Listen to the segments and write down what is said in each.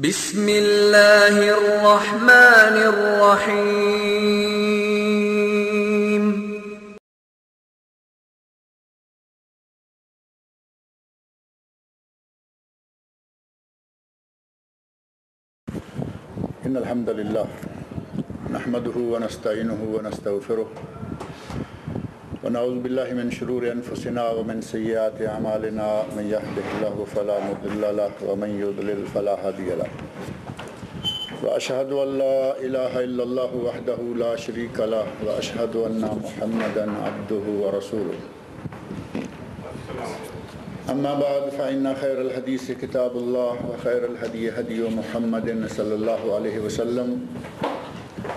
بسم اللہ الرحمن الرحیم۔ ان الحمد للہ نحمده ونستعینه ونستغفره ونعوذ باللہ من شرور انفسنا ومن سیئات اعمالنا من يهده الله فلا مضل له ومن يضلل فلا هادي له واشهد ان لا اله الا الله وحده لا شريك له واشهد ان محمدا عبده ورسوله اما بعد فان خير الحديث كتاب الله وخير الهدي هدي محمد صلى الله عليه وسلم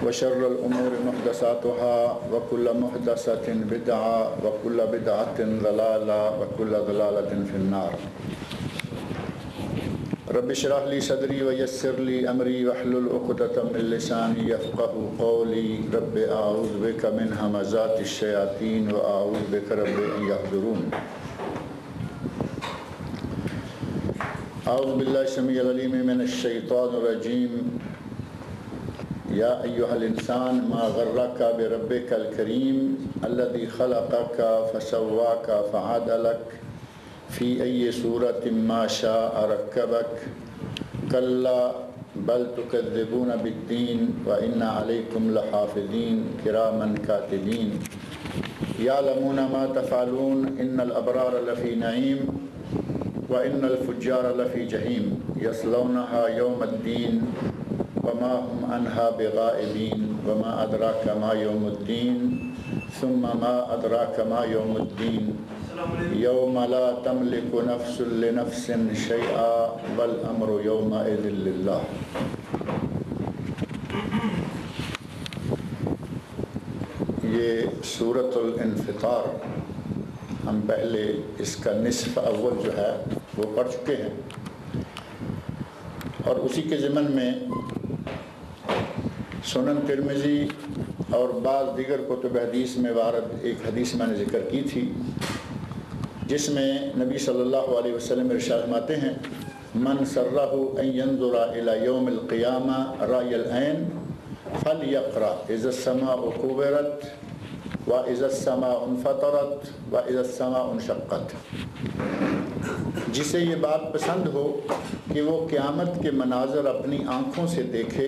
وشر الأمور محدثاتها وكل محدثة بدعة وكل بدعة ضلالة وكل ضلالة في النار رب اشرح لي صدري ويسر لي أمري واحلل عقدة من لساني يفقهوا قولي رب أعوذ بك من همزات الشياطين وأعوذ بك رب أن يحضرون أعوذ بالله السميع العليم من الشيطان الرجيم یا ایہا الانسان ما غرک بربک الکریم الذی خلقک فسواک فعدلک فی ای صورت ما شاء رکبک کلا بل تکذبون بالدین وان علیکم لحافظین کراما کاتبین یعلمون ما تفعلون ان الابرار لفی نعیم وان الفجار لفی جحیم یصلونها یوم الدین وما هم عنها بغائبین وما ادراک ما یوم الدین ثم ما ادراک ما یوم الدین یوم لا تملک نفس لنفس شیئا والامر یومئذ للہ۔ یہ سورۃ الانفطار ہم پہلے اس کا نصف اول جو ہے وہ پڑھ چکے ہیں، اور اسی کے ضمن میں سنن ترمذی اور بعض دیگر کتب حدیث میں وارد ایک حدیث میں نے ذکر کی تھی، جس میں نبی صلی اللہ علیہ وسلم ارشاد فرماتے ہیں من سرہ ان ينظر الى یوم القیامہ رأی العین فلیقرأ اذا السماء کورت واذا السماء انفطرت واذا السماء انشقت۔ جسے یہ بات پسند ہو کہ وہ قیامت کے مناظر اپنی آنکھوں سے دیکھے،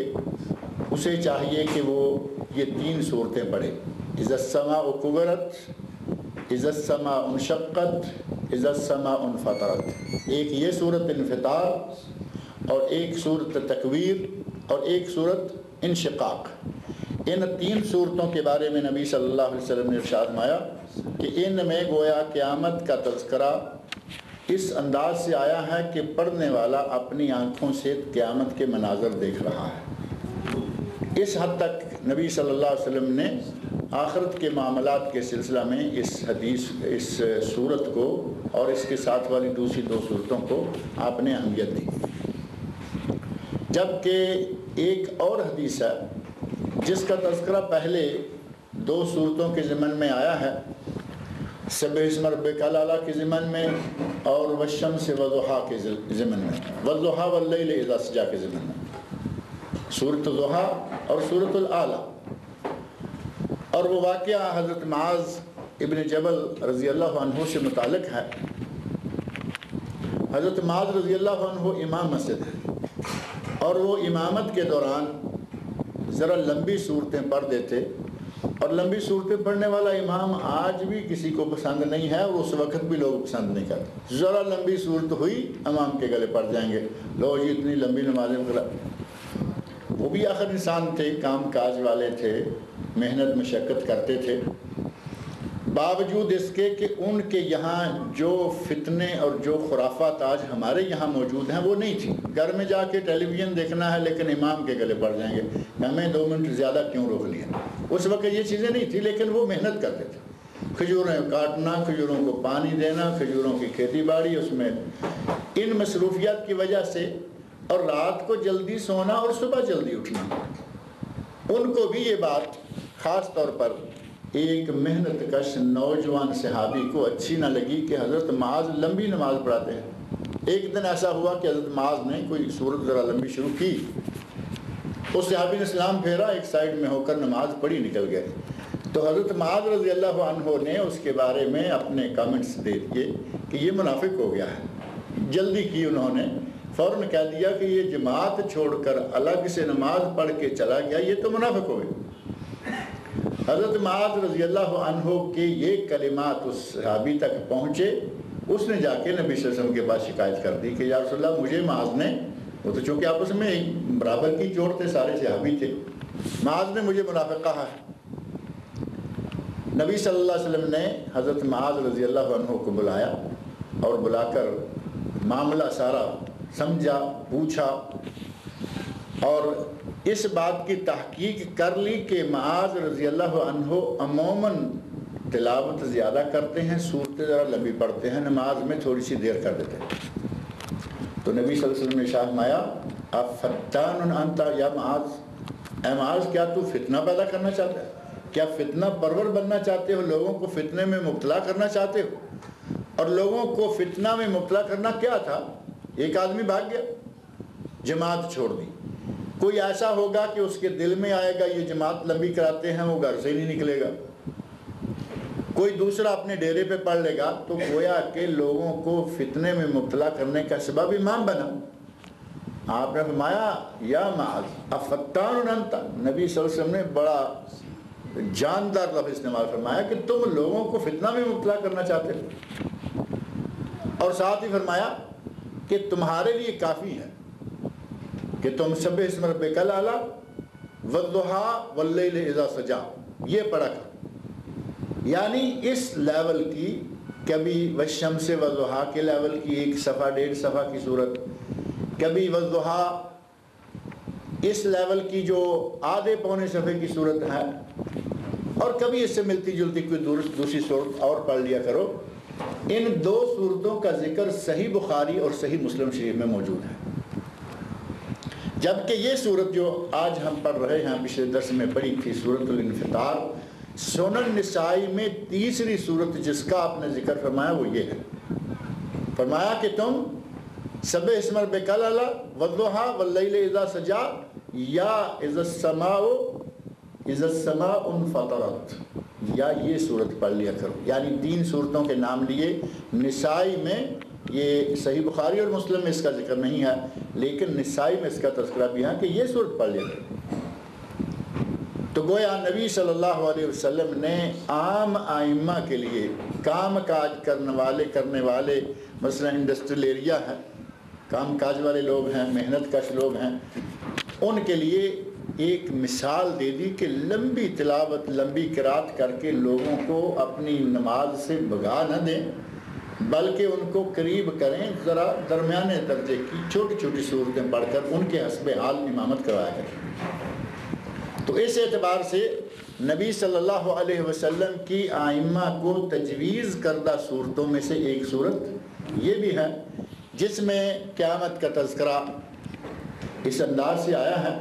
اسے چاہیے کہ وہ یہ 3 صورتیں پڑھے، اذا السماء کورت، اذا السماء انشقت، اذا السماء انفطرت۔ ایک یہ صورت انفطار اور ایک صورت تکویر اور ایک صورت انشقاق۔ ان 3 صورتوں کے بارے میں نبی صلی اللہ علیہ وسلم نے ارشاد فرمایا کہ ان میں گویا قیامت کا تذکرہ اس انداز سے آیا ہے کہ پڑھنے والا اپنی آنکھوں سے قیامت کے مناظر دیکھ رہا ہے۔ اس حد تک نبی صلی اللہ علیہ وسلم نے آخرت کے معاملات کے سلسلہ میں اس صورت کو اور اس کے ساتھ والی دوسری 2 صورتوں کو آپ نے اہمیت دی۔ جبکہ ایک اور حدیث ہے جس کا تذکرہ پہلے 2 صورتوں کے ضمن میں آیا ہے، سبح اسم ربک الاعلی کے ضمن میں اور والشمس والضحیٰ کے ضمن میں، والضحیٰ واللیل اذا سجی کے ضمن میں، سورۃ الضحیٰ اور سورۃ الاعلی۔ اور وہ واقعہ حضرت معاذ ابن جبل رضی اللہ عنہ سے متعلق ہے۔ حضرت معاذ رضی اللہ عنہ امام مسجد ہے، اور وہ امامت کے دوران ذرا لمبی صورتیں پڑھ دیتے، اور لمبی صورتیں پڑھنے والا امام آج بھی کسی کو پسند نہیں ہے، اور اس وقت بھی لوگ پسند نہیں کرتے۔ ذرا لمبی صورت ہوئی امام کے گلے پڑ جائیں گے، لو جی اتنی لمبی نمازیں پڑھا۔ وہ بھی آخر انسان تھے، کام کاج والے تھے، محنت مشقت کرتے تھے، باوجود اس کے کہ ان کے یہاں جو فتنے اور جو خرافات آج ہمارے یہاں موجود ہیں وہ نہیں تھی۔ گھر میں جا کے ٹیلی ویژن دیکھنا ہے لیکن امام کے گلے پڑ جائیں گے، ہمیں 2 منٹ زیادہ کیوں روک لیا۔ اس وقت یہ چیزیں نہیں تھی، لیکن وہ محنت کرتے تھے، کھجوریں کاٹنا، کھجوروں کو پانی دینا، کھجوروں کی کھیتی باڑی، اس میں ان مصروفیات کی وجہ سے، اور رات کو جلدی سونا اور صبح جلدی اٹھنا۔ ان کو بھی یہ بات خاص طور پر ایک محنت کش نوجوان صحابی کو اچھی نہ لگی کہ حضرت معاذ لمبی نماز پڑھاتے ہیں۔ ایک دن ایسا ہوا کہ حضرت معاذ نے کوئی سورت ذرا لمبی شروع کی، اس صحابی نے سلام پھیرا، ایک سائڈ میں ہو کر نماز پڑھی نکل گئے، تو حضرت معاذ رضی اللہ عنہ نے اس کے بارے میں اپنے کامنٹس دے دیے کہ یہ منافق ہو گیا ہے۔ جلدی کی انہوں نے، فوراً کہہ دیا کہ یہ جماعت چھوڑ کر الگ سے نماز پڑھ کے چلا گیا، یہ تو منافق ہو گیا۔ حضرت معاذ رضی اللہ عنہ کے یہ کلمات اس صحابی تک پہنچے، اس نے جا کے نبی صلی اللہ علیہ وسلم کے پاس شکایت کر دی کہ یا رسول اللہ مجھے معاذ نے، وہ تو چونکہ آپس میں برابر کی چوٹ تھے، سارے صحابی تھے، معاذ نے مجھے منافق کہا ہے۔ نبی صلی اللہ علیہ وسلم نے حضرت معاذ رضی اللہ عنہ کو بلایا اور بلا کر معاملہ سارا سمجھا، پوچھا اور اس بات کی تحقیق کر لی کہ معاذ رضی اللہ عنہ عموماً تلاوت زیادہ کرتے ہیں، صورتیں ذرا لمبی پڑھتے ہیں، نماز میں تھوڑی سی دیر کر دیتے ہیں۔ تو نبی صلی اللہ علیہ وسلم نے ارشاد فرمایا افتان انت یا معاذ، اے معاذ کیا تو فتنہ پیدا کرنا چاہتا ہے؟ کیا فتنہ پرور بننا چاہتے ہو؟ لوگوں کو فتنے میں مبتلا کرنا چاہتے ہو؟ اور لوگوں کو فتنہ میں مبتلا کرنا کیا تھا؟ ایک آدمی بھاگ گیا، جماعت چھوڑ دی، کوئی ایسا ہوگا کہ اس کے دل میں آئے گا یہ جماعت لمبی کراتے ہیں، وہ گھر سے ہی نہیں نکلے گا، کوئی دوسرا اپنے ڈیرے پہ پڑھ لے گا، تو گویا کہ لوگوں کو فتنے میں مبتلا کرنے کا سبب امام بنا۔ آپ نے فرمایا یا معاذ افتان انت، نبی صلی اللہ علیہ وسلم نے بڑا جاندار لفظ استعمال فرمایا کہ تم لوگوں کو فتنہ میں مبتلا کرنا چاہتے ہو، اور ساتھ ہی فرمایا کہ تمہارے لیے کافی ہے کہ تم سبح اسم ربک الاعلی والضحی واللیل اذا سجی یہ پڑھا کرو، یعنی اس لیول کی، کبھی والشمس والضحی کے لیول کی 1 صفحہ 1.5 صفحہ کی صورت، کبھی والضحی اس لیول کی جو آدھے پونے صفحے کی صورت ہے، اور کبھی اس سے ملتی جلتی کوئی دوسری صورت اور پڑھ لیا کرو۔ ان 2 صورتوں کا ذکر صحیح بخاری اور صحیح مسلم شریف میں موجود ہے، جبکہ یہ صورت جو آج ہم پڑھ رہے ہیں پچھلے درس میں پڑھی تھی سورۃ الانفطار، سنن نسائی میں تیسری صورت جس کا آپ نے ذکر فرمایا وہ یہ ہے، فرمایا کہ تم سبح اسم ربک الاعلی والضحی واللیل اذا سجی یا اذا السماء انفطرت، یا یہ صورت پڑھ لیا کرو، یعنی 3 صورتوں کے نام لیے۔ نسائی میں یہ صحیح بخاری اور مسلم میں اس کا ذکر نہیں ہے، لیکن نسائی میں اس کا تذکرہ بھی ہے کہ یہ صورت پڑھ لیا کرو۔ تو گویا نبی صلی اللہ علیہ وسلم نے عام ائمہ کے لیے، کام کاج کرنے والے مثلا انڈسٹریل ایریا ہے، کام کاج والے لوگ ہیں، محنت کش لوگ ہیں، ان کے لیے ایک مثال دے دی کہ لمبی تلاوت، لمبی قرات کر کے لوگوں کو اپنی نماز سے بھگا نہ دیں، بلکہ ان کو قریب کریں، ذرا درمیانے درجے کی چھوٹی چھوٹی صورتیں پڑھ کر ان کے حسب حال امامت کروایا کریں۔ تو اس اعتبار سے نبی صلی اللہ علیہ وسلم کی ائمہ کو تجویز کردہ صورتوں میں سے ایک صورت یہ بھی ہے، جس میں قیامت کا تذکرہ اس انداز سے آیا ہے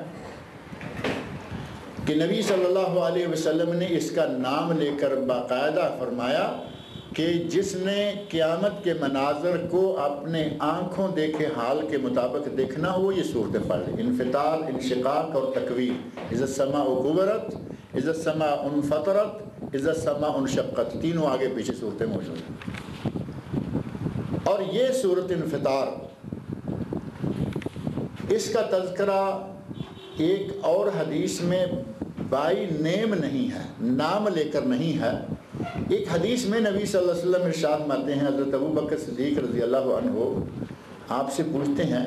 کہ نبی صلی اللہ علیہ وسلم نے اس کا نام لے کر باقاعدہ فرمایا کہ جس نے قیامت کے مناظر کو اپنے آنکھوں دیکھے حال کے مطابق دیکھنا وہ یہ صورتیں پڑھ لیں، انفطار، انشقاق اور تکویر، اذا السماء کورت، اذا السماء انفطرت، اذا السماء انشقت، تینوں آگے پیچھے صورتیں موجود ہیں۔ اور یہ صورت انفطار، اس کا تذکرہ ایک اور حدیث میں بائی نیم نہیں ہے، نام لے کر نہیں ہے۔ ایک حدیث میں نبی صلی اللہ علیہ وسلم ارشاد فرماتے ہیں، حضرت ابو بکر صدیق رضی اللہ عنہ آپ سے پوچھتے ہیں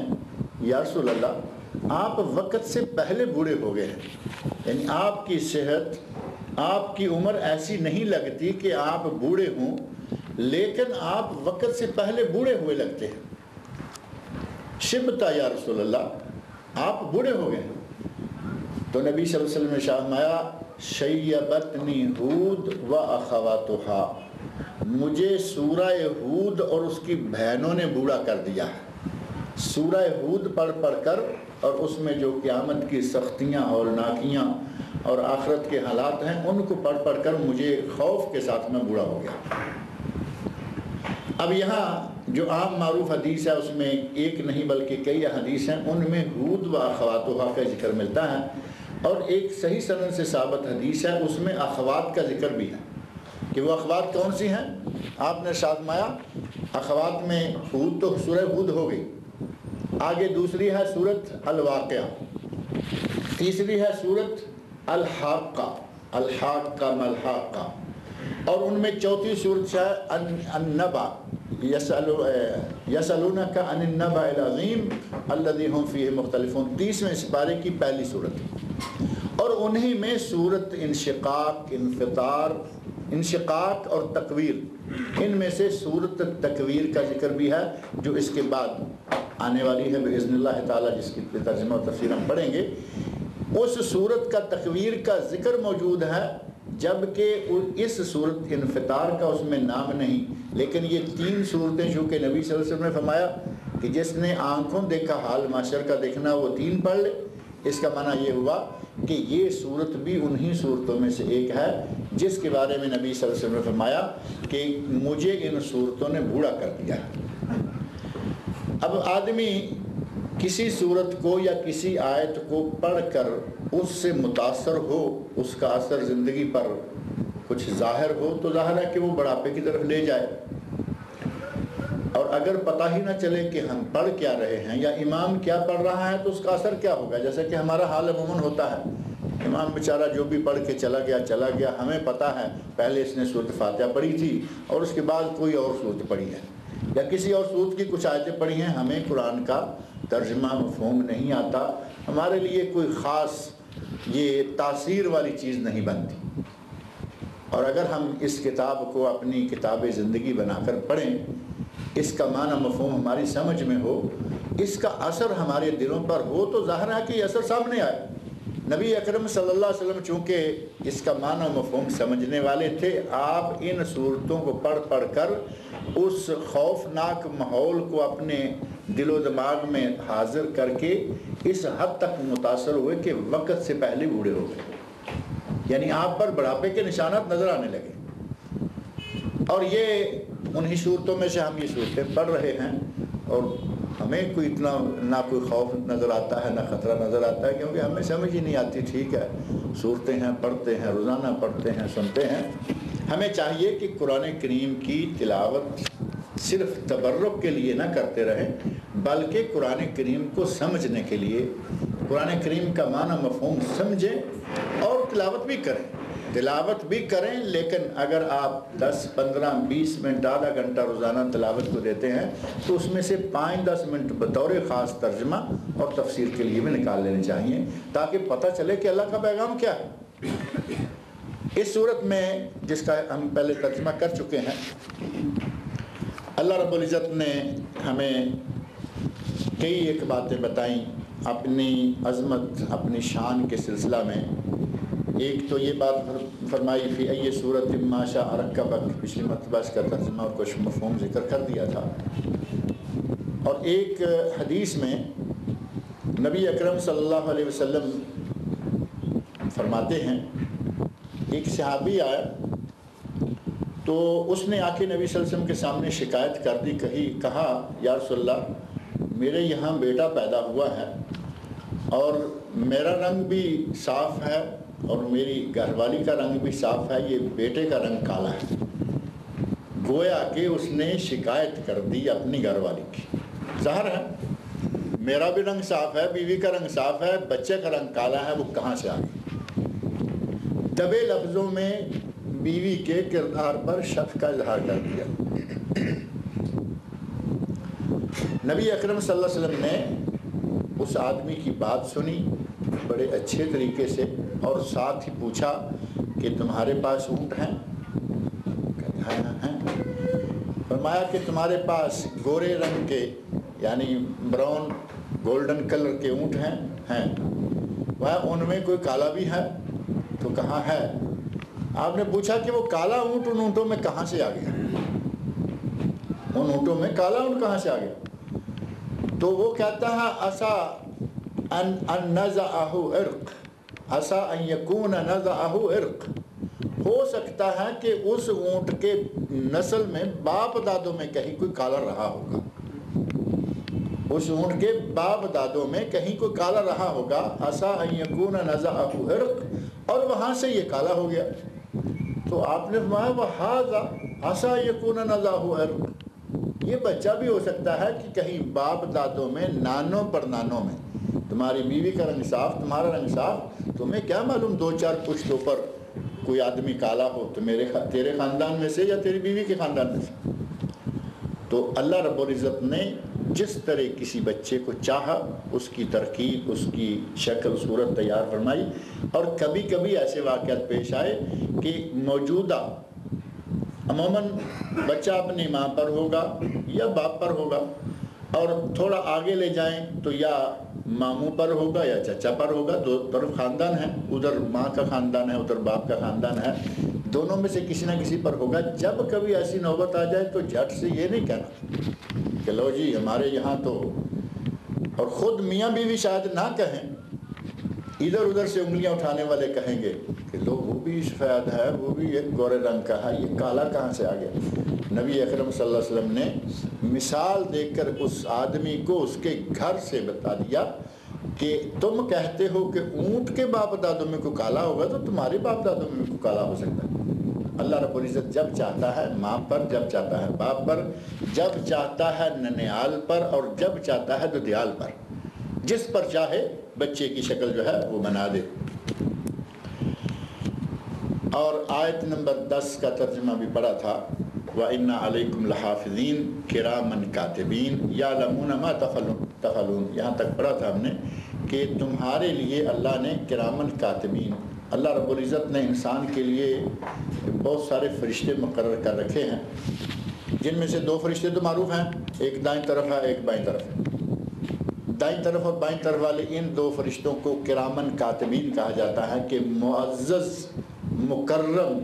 یا رسول اللہ آپ وقت سے پہلے بوڑھے ہو گئے ہیں، یعنی آپ کی صحت، آپ کی عمر ایسی نہیں لگتی کہ آپ بوڑھے ہوں، لیکن آپ وقت سے پہلے بوڑھے ہوئے لگتے ہیں، شبتا یا رسول اللہ آپ بوڑھے ہو گئے۔ تو نبی صلی اللہ علیہ وسلم نے ارشاد فرمایا شیبتنی ہود و اخواتها، مجھے سورہ ہود اور اس کی بہنوں نے بوڑھا کر دیا ہے۔ سورہ ہود پڑھ کر اور اس میں جو قیامت کی سختیاں اور ناکیاں اور آخرت کے حالات ہیں ان کو پڑھ کر مجھے خوف کے ساتھ میں بوڑھا ہو گیا۔ اب یہاں جو عام معروف حدیث ہے اس میں ایک نہیں بلکہ کئی حدیث ہیں، ان میں ہود و اخواتہا کا ذکر ملتا ہے، اور ایک صحیح سند سے ثابت حدیث ہے اس میں اخوات کا ذکر بھی ہے کہ وہ اخوات کون سی ہیں۔ آپ نے ارشاد فرمایا اخوات میں ہود تو سورہ ہود ہو گئی، آگے دوسری ہے سورۃ الواقعہ، تیسری ہے سورۃ الحاقہ، الحاقہ ملحاقہ، اور ان میں چوتھی سورت ہے النبا، یسألونک عن النبأ العظیم الذی هم فیہ مختلفون، 30ویں سپارے کی پہلی سورت، اور انہی میں سورت انشقاق، انفطار، انشقاق اور تکویر، ان میں سے سورت تکویر کا ذکر بھی ہے جو اس کے بعد آنے والی ہے باذن اللہ تعالی، جس کی ترجمہ و تفسیر ہم پڑھیں گے۔ اس سورت کا تکویر کا ذکر موجود ہے، جبکہ اس صورت انفطار کا اس میں نام نہیں، لیکن یہ 3 صورتیں چونکہ نبی صلی اللہ علیہ وسلم نے فرمایا کہ جس نے آنکھوں دیکھا حال معاشر کا دیکھنا وہ 3 پڑھ لے، اس کا معنی یہ ہوا کہ یہ صورت بھی انہی صورتوں میں سے ایک ہے جس کے بارے میں نبی صلی اللہ علیہ وسلم نے فرمایا کہ مجھے ان صورتوں نے بوڑھا کر دیا ہے۔ اب آدمی کسی صورت کو یا کسی آیت کو پڑھ کر اس سے متاثر ہو، اس کا اثر زندگی پر کچھ ظاہر ہو تو ظاہر ہے کہ وہ بڑھاپے کی طرف لے جائے، اور اگر پتہ ہی نہ چلے کہ ہم پڑھ کیا رہے ہیں یا امام کیا پڑھ رہا ہے تو اس کا اثر کیا ہوگا۔ جیسا کہ ہمارا حال عموماً ہوتا ہے، امام بیچارہ جو بھی پڑھ کے چلا گیا، ہمیں پتہ ہے پہلے اس نے سورۃ فاتحہ پڑھی تھی اور اس کے بعد کوئی اور سورت پڑھی ہے یا کسی اور سورت کی کچھ آیتیں پڑھی ہیں، ہمیں قرآن کا ترجمہ مفہوم نہیں آتا، ہمارے لیے کوئی خاص یہ تاثیر والی چیز نہیں بنتی۔ اور اگر ہم اس کتاب کو اپنی کتاب زندگی بنا کر پڑھیں، اس کا معنی مفہوم ہماری سمجھ میں ہو، اس کا اثر ہمارے دلوں پر ہو، تو ظاہر ہے کہ یہ اثر سامنے آئے۔ نبی اکرم صلی اللہ علیہ وسلم چونکہ اس کا معنی مفہوم سمجھنے والے تھے، آپ ان صورتوں کو پڑھ کر اس خوفناک ماحول کو اپنے دل و دماغ میں حاضر کر کے اس حد تک متاثر ہوئے کہ وقت سے پہلے بوڑھے ہو گئے، یعنی آپ پر بڑھاپے کے نشانات نظر آنے لگے۔ اور یہ انہی صورتوں میں سے ہم یہ صورتیں پڑھ رہے ہیں، اور ہمیں کوئی اتنا نہ کوئی خوف نظر آتا ہے نہ خطرہ نظر آتا ہے، کیونکہ ہمیں سمجھ ہی نہیں آتی۔ ٹھیک ہے، صورتیں ہیں، پڑھتے ہیں، روزانہ پڑھتے ہیں، سنتے ہیں۔ ہمیں چاہیے کہ قرآن کریم کی تلاوت صرف تبرک کے لیے نہ کرتے رہیں، بلکہ قرآن کریم کو سمجھنے کے لیے قرآن کریم کا معنی مفہوم سمجھیں اور تلاوت بھی کریں، لیکن اگر آپ 10 15 20 منٹ آدھا گھنٹہ روزانہ تلاوت کو دیتے ہیں تو اس میں سے 5-10 منٹ بطور خاص ترجمہ اور تفسیر کے لیے بھی نکال لینے چاہیے، تاکہ پتہ چلے کہ اللہ کا پیغام کیا ہے۔ اس صورت میں جس کا ہم پہلے ترجمہ کر چکے ہیں، اللہ رب العزت نے ہمیں کئی ایک باتیں بتائیں اپنی عظمت، اپنی شان کے سلسلہ میں۔ ایک تو یہ بات فرمائی فی ای صورت ما شاء رکبک، پچھلی مرتبہ اس کا ترجمہ اور کچھ مفہوم ذکر کر دیا تھا۔ اور ایک حدیث میں نبی اکرم صلی اللہ علیہ وسلم فرماتے ہیں، ایک صحابی آیا تو اس نے آ کے نبی صلی اللہ علیہ وسلم کے سامنے شکایت کر دی، کہا یا رسول اللہ، میرے یہاں بیٹا پیدا ہوا ہے اور میرا رنگ بھی صاف ہے اور میری گھر والی کا رنگ بھی صاف ہے، یہ بیٹے کا رنگ کالا ہے۔ گویا کہ اس نے شکایت کر دی اپنی گھر والی کی۔ ظاہر ہے میرا بھی رنگ صاف ہے، بیوی کا رنگ صاف ہے، بچے کا رنگ کالا ہے، وہ کہاں سے آ گئی؟ دبے لفظوں میں بیوی کے کردار پر شک کا اظہار کر دیا۔ نبی اکرم صلی اللہ علیہ وسلم نے اس آدمی کی بات سنی بڑے اچھے طریقے سے، اور ساتھ ہی پوچھا کہ تمہارے پاس اونٹ ہیں؟ کہتے ہیں۔ فرمایا کہ تمہارے پاس گورے رنگ کے یعنی براؤن گولڈن کلر کے اونٹ ہیں؟ وہ ان میں کوئی کالا بھی ہے؟ تو کہاں ہے؟ آپ نے پوچھا کہ وہ کالا اونٹ ان اونٹوں میں کہاں سے آ گیا؟ ان اونٹوں میں کالا اونٹ کہاں سے آ گیا؟ تو وہ کہتا ہے عسا ان نزعہ عرق، عسا ان یکون نزعہ عرق، ہو سکتا ہے کہ اس اونٹ کے نسل میں باپ دادوں میں کہیں کوئی کالا رہا ہوگا، اس اونٹ کے باپ دادوں میں کہیں کوئی کالا رہا ہوگا، عسیٰ ان یکون نزعہ عرق، اور وہاں سے یہ کالا ہو گیا۔ تو آپ نے فرمایا وَهَذَا عَسَىٰ يَكُونَ نَزَعُهُ عِرْقٌ، یہ بچہ بھی ہو سکتا ہے کہ کہیں باپ دادوں میں، نانوں پر نانوں میں، تمہاری بیوی کا رنگ صاف، تمہارا رنگ صاف، تمہیں کیا معلوم دو چار پشتوں پر کوئی آدمی کالا ہو تو تیرے خاندان میں سے یا تیری بیوی کے خاندان میں سے۔ تو اللہ رب العزت نے جس طرح کسی بچے کو چاہا اس کی ترکیب، اس کی شکل صورت تیار فرمائی، اور کبھی کبھی ایسے واقعات پیش آئے کہ موجودہ عموماً بچہ اپنی ماں پر ہوگا یا باپ پر ہوگا، اور تھوڑا آگے لے جائیں تو یا ماموں پر ہوگا یا چچا پر ہوگا، دو طرف خاندان ہے، ادھر ماں کا خاندان ہے ادھر باپ کا خاندان ہے، دونوں میں سے کسی نہ کسی پر ہوگا۔ جب کبھی ایسی نوبت آ جائے تو جھٹ سے یہ نہیں کہنا کہ لو جی ہمارے یہاں تو، اور خود میاں بیوی شاید نہ کہیں، ادھر ادھر سے انگلیاں اٹھانے والے کہیں گے کہ لو وہ بھی سفید ہے، وہ بھی ایک گورے رنگ کا ہے، یہ کالا کہاں سے آ گیا؟ نبی اکرم صلی اللہ علیہ وسلم نے مثال دے کر اس آدمی کو اس کے گھر سے بتا دیا کہ تم کہتے ہو کہ اونٹ کے باپ دادوں میں کوئی کالا ہوگا تو تمہارے باپ دادوں میں بھی کوئی کالا ہو سکتا ہے۔ اللہ رب العزت جب چاہتا ہے ماں پر، جب چاہتا ہے باپ پر، جب چاہتا ہے ننیال پر، اور جب چاہتا ہے ددیال پر، جس پر چاہے بچے کی شکل جو ہے وہ بنا دے۔ اور آیت نمبر 10 کا ترجمہ بھی پڑھا تھا، وَإِنَّ عَلَيْكُمْ لَحَافِظِينَ كِرَامًا كَاتِبِينَ يَعْلَمُونَ مَا تَفْعَلُونَ، یہاں تک پڑھا تھا ہم نے کہ تمہارے لیے اللہ نے کرامن کاتبین، اللہ رب العزت نے انسان کے لیے بہت سارے فرشتے مقرر کر رکھے ہیں، جن میں سے دو فرشتے تو معروف ہیں، ایک دائیں طرف ہے ایک بائیں طرف ہے۔ دائیں طرف اور بائیں طرف والے ان دو فرشتوں کو کرامن کاتبین کہا جاتا ہے کہ معزز، مکرم،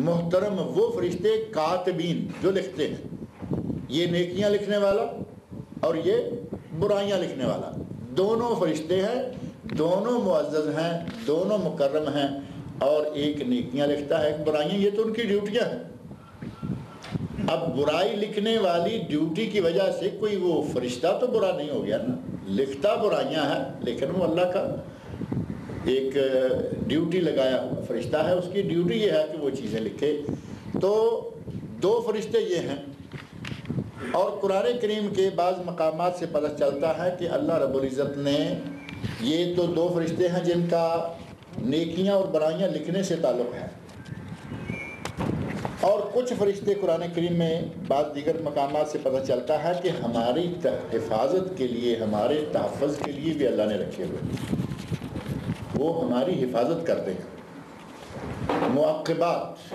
محترم وہ فرشتے کاتبین جو لکھتے ہیں، یہ نیکیاں لکھنے والا اور یہ برائیاں لکھنے والا، دونوں فرشتے ہیں، دونوں معزز ہیں، دونوں مکرم ہیں، اور ایک نیکیاں لکھتا ہے ایک برائیاں، یہ تو ان کی ڈیوٹیاں ہیں۔ اب برائی لکھنے والی ڈیوٹی کی وجہ سے کوئی وہ فرشتہ تو برا نہیں ہو گیا نا، لکھتا برائیاں ہے لیکن وہ اللہ کا ایک ڈیوٹی لگایا ہوا فرشتہ ہے، اس کی ڈیوٹی یہ ہے کہ وہ چیزیں لکھے۔ تو دو فرشتے یہ ہیں، اور قرآن کریم کے بعض مقامات سے پتہ چلتا ہے کہ اللہ رب العزت نے یہ تو دو فرشتے ہیں جن کا نیکیاں اور برائیاں لکھنے سے تعلق ہے، اور کچھ فرشتے قرآن کریم میں بعض دیگر مقامات سے پتہ چلتا ہے کہ ہماری حفاظت کے لیے، ہمارے تحفظ کے لیے بھی اللہ نے رکھے ہوئے، وہ ہماری حفاظت کرتے ہیں، معقبات،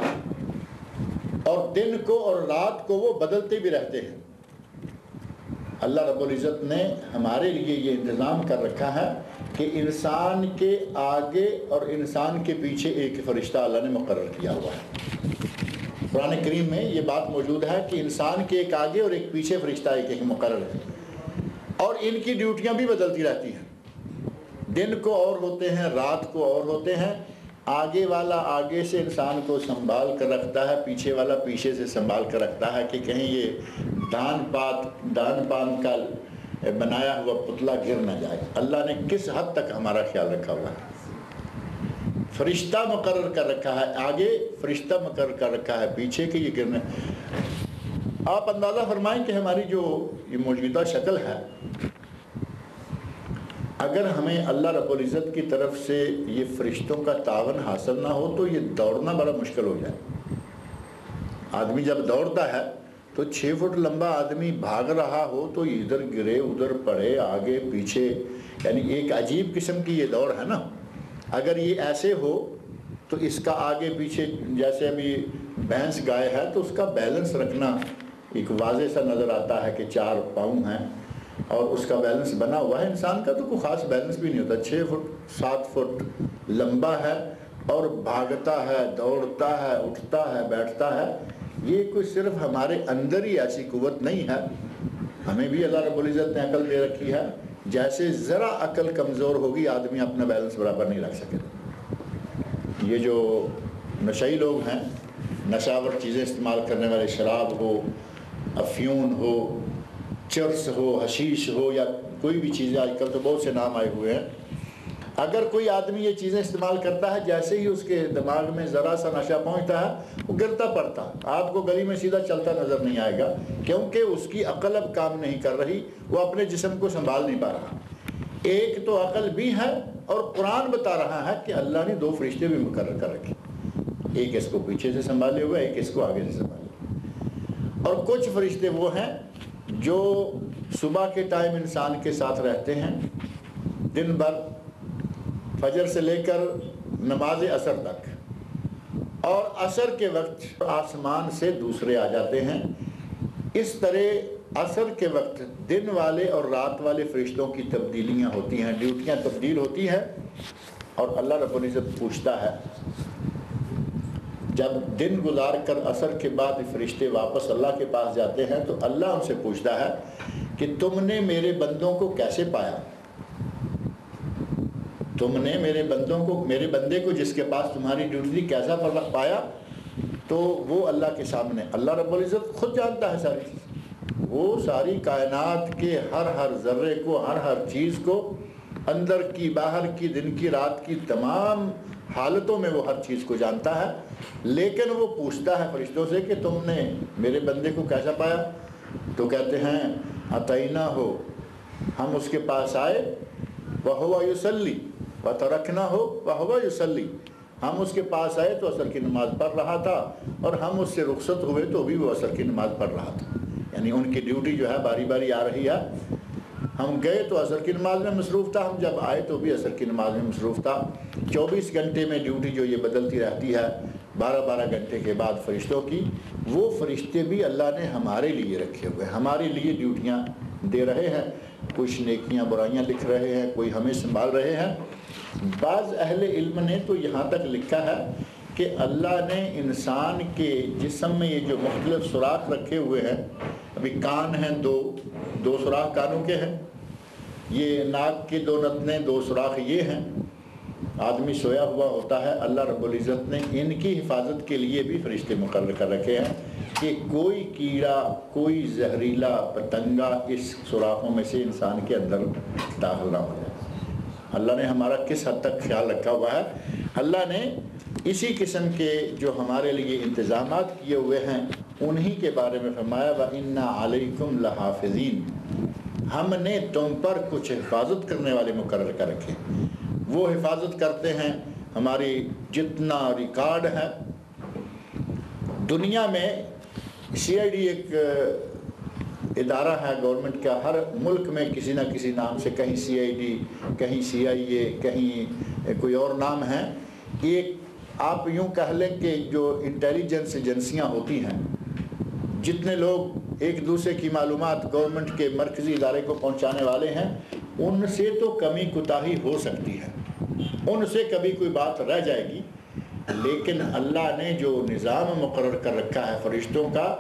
اور دن کو اور رات کو وہ بدلتے بھی رہتے ہیں۔ اللہ رب العزت نے ہمارے لیے یہ انتظام کر رکھا ہے کہ انسان کے آگے اور انسان کے پیچھے ایک فرشتہ اللہ نے مقرر کیا ہوا ہے۔ قرآن کریم میں یہ بات موجود ہے کہ انسان کے ایک آگے اور ایک پیچھے فرشتہ ایک مقرر ہے، اور ان کی ڈیوٹیاں بھی بدلتی رہتی ہیں، دن کو اور ہوتے ہیں، رات کو اور ہوتے ہیں، آگے والا آگے سے انسان کو سنبھال کر رکھتا ہے، پیچھے والا پیچھے سے سنبھال کر رکھتا ہے کہ کہیں یہ دان پان کا بنایا ہوا پتلا گر نہ جائے۔ اللہ نے کس حد تک ہمارا خیال رکھا ہوا ہے، فرشتہ مقرر کر رکھا ہے آگے، فرشتہ مقرر کر رکھا ہے پیچھے کہ یہ گرنے۔ آپ اندازہ فرمائیں کہ ہماری جو یہ موجودہ شکل ہے، اگر ہمیں اللہ رب العزت کی طرف سے یہ فرشتوں کا تعاون حاصل نہ ہو تو یہ دوڑنا بڑا مشکل ہو جائے۔ آدمی جب دوڑتا ہے تو 6 فٹ لمبا آدمی بھاگ رہا ہو تو ادھر گرے ادھر پڑے آگے پیچھے، یعنی ایک عجیب قسم کی یہ دوڑ ہے نا۔ اگر یہ ایسے ہو تو اس کا آگے پیچھے، جیسے ابھی بھینس گائے ہے تو اس کا بیلنس رکھنا ایک واضح سا نظر آتا ہے کہ 4 پاؤں ہیں اور اس کا بیلنس بنا ہوا ہے۔ انسان کا تو کوئی خاص بیلنس بھی نہیں ہوتا، 6 فٹ 7 فٹ لمبا ہے اور بھاگتا ہے، دوڑتا ہے، اٹھتا ہے، بیٹھتا ہے۔ یہ کوئی صرف ہمارے اندر ہی ایسی قوت نہیں ہے، ہمیں بھی اللہ رب العزت نے عقل دے رکھی ہے، جیسے ذرا عقل کمزور ہوگی آدمی اپنا بیلنس برابر نہیں رکھ سکے۔ یہ جو نشئی لوگ ہیں، نشاور چیزیں استعمال کرنے والے، شراب ہو، افیون ہو، چرس ہو، حشیش ہو، یا کوئی بھی چیزیں، آج کل تو بہت سے نام آئے ہوئے ہیں، اگر کوئی آدمی یہ چیزیں استعمال کرتا ہے، جیسے ہی اس کے دماغ میں ذرا سا نشہ پہنچتا ہے وہ گرتا پڑتا، آپ کو گلی میں سیدھا چلتا نظر نہیں آئے گا، کیونکہ اس کی عقل اب کام نہیں کر رہی، وہ اپنے جسم کو سنبھال نہیں پا رہا۔ ایک تو عقل بھی ہے، اور قرآن بتا رہا ہے کہ اللہ نے 2 فرشتے بھی مقرر کر رکھے، ایک اس کو پیچھے سے سنبھالے ہوئے، ایک اس کو آگے سے سنبھالے، اور کچھ فرشتے وہ ہیں جو صبح کے ٹائم انسان کے ساتھ رہتے ہیں دن بھر، فجر سے لے کر نماز عصر تک، اور عصر کے وقت آسمان سے دوسرے آ جاتے ہیں۔ اس طرح عصر کے وقت دن والے اور رات والے فرشتوں کی تبدیلیاں ہوتی ہیں، ڈیوٹیاں تبدیل ہوتی ہیں، اور اللہ رب العزت پوچھتا ہے، جب دن گزار کر عصر کے بعد فرشتے واپس اللہ کے پاس جاتے ہیں تو اللہ ان سے پوچھتا ہے کہ تم نے میرے بندوں کو کیسے پایا؟ تم نے میرے بندے کو جس کے پاس تمہاری ڈیوٹی تھی کیسا پایا؟ تو وہ اللہ کے سامنے، اللہ رب العزت خود جانتا ہے ساری چیز، وہ ساری کائنات کے ہر ذرے کو، ہر چیز کو، اندر کی، باہر کی، دن کی، رات کی، تمام حالتوں میں وہ ہر چیز کو جانتا ہے، لیکن وہ پوچھتا ہے فرشتوں سے کہ تم نے میرے بندے کو کیسا پایا؟ تو کہتے ہیں اتینا ہو، ہم اس کے پاس آئے، وہو یصلی، وترکنا ہو وہو یصلی، ہم اس کے پاس آئے تو عصر کی نماز پڑھ رہا تھا، اور ہم اس سے رخصت ہوئے تو بھی وہ عصر کی نماز پڑھ رہا تھا، یعنی ان کی ڈیوٹی جو ہے باری باری آ رہی ہے، ہم گئے تو عصر کی نماز میں مصروف تھا، ہم جب آئے تو بھی عصر کی نماز میں مصروف تھا۔ 24 گھنٹے میں ڈیوٹی جو یہ بدلتی رہتی ہے، 12 گھنٹے کے بعد فرشتوں کی، وہ فرشتے بھی اللہ نے ہمارے لیے رکھے ہوئے، ہمارے لیے ڈیوٹیاں دے رہے ہیں، کچھ نیکیاں برائیاں لکھ رہے ہیں، کوئی ہمیں سنبھال رہے ہیں۔ بعض اہل علم نے تو یہاں تک لکھا ہے کہ اللہ نے انسان کے جسم میں یہ جو مختلف سوراخ رکھے ہوئے ہیں، ابھی کان ہیں، دو سوراخ کانوں کے ہیں، یہ ناک کے 2 نتنے، 2 سوراخ یہ ہیں، آدمی سویا ہوا ہوتا ہے، اللہ رب العزت نے ان کی حفاظت کے لیے بھی فرشتے مقرر کر رکھے ہیں کہ کوئی کیڑا، کوئی زہریلا پتنگا اس سوراخوں میں سے انسان کے اندر داخل نہ ہو جائے۔ اللہ نے ہمارا کس حد تک خیال رکھا ہوا ہے، اللہ نے اسی قسم کے جو ہمارے لیے انتظامات کیے ہوئے ہیں انہی کے بارے میں فرمایا وَإِنَّا عَلَيْكُمْ لَحَافِظِينَ، ہم نے تم پر کچھ حفاظت کرنے والے مقرر کر رکھے، وہ حفاظت کرتے ہیں ہماری جتنا ریکارڈ ہے دنیا میں۔ CID ایک ادارہ ہے گورنمنٹ کا، ہر ملک میں کسی نہ کسی نام سے، کہیں CID، کہیں CIA، کہیں کوئی اور نام ہے۔ ایک آپ یوں کہہ لیں کہ جو انٹیلیجنس ایجنسیاں ہوتی ہیں، جتنے لوگ ایک دوسرے کی معلومات گورنمنٹ کے مرکزی ادارے کو پہنچانے والے ہیں، ان سے تو کمی کوتاہی ہو سکتی ہے، ان سے کبھی کوئی بات رہ جائے گی، لیکن اللہ نے جو نظام مقرر کر رکھا ہے فرشتوں کا،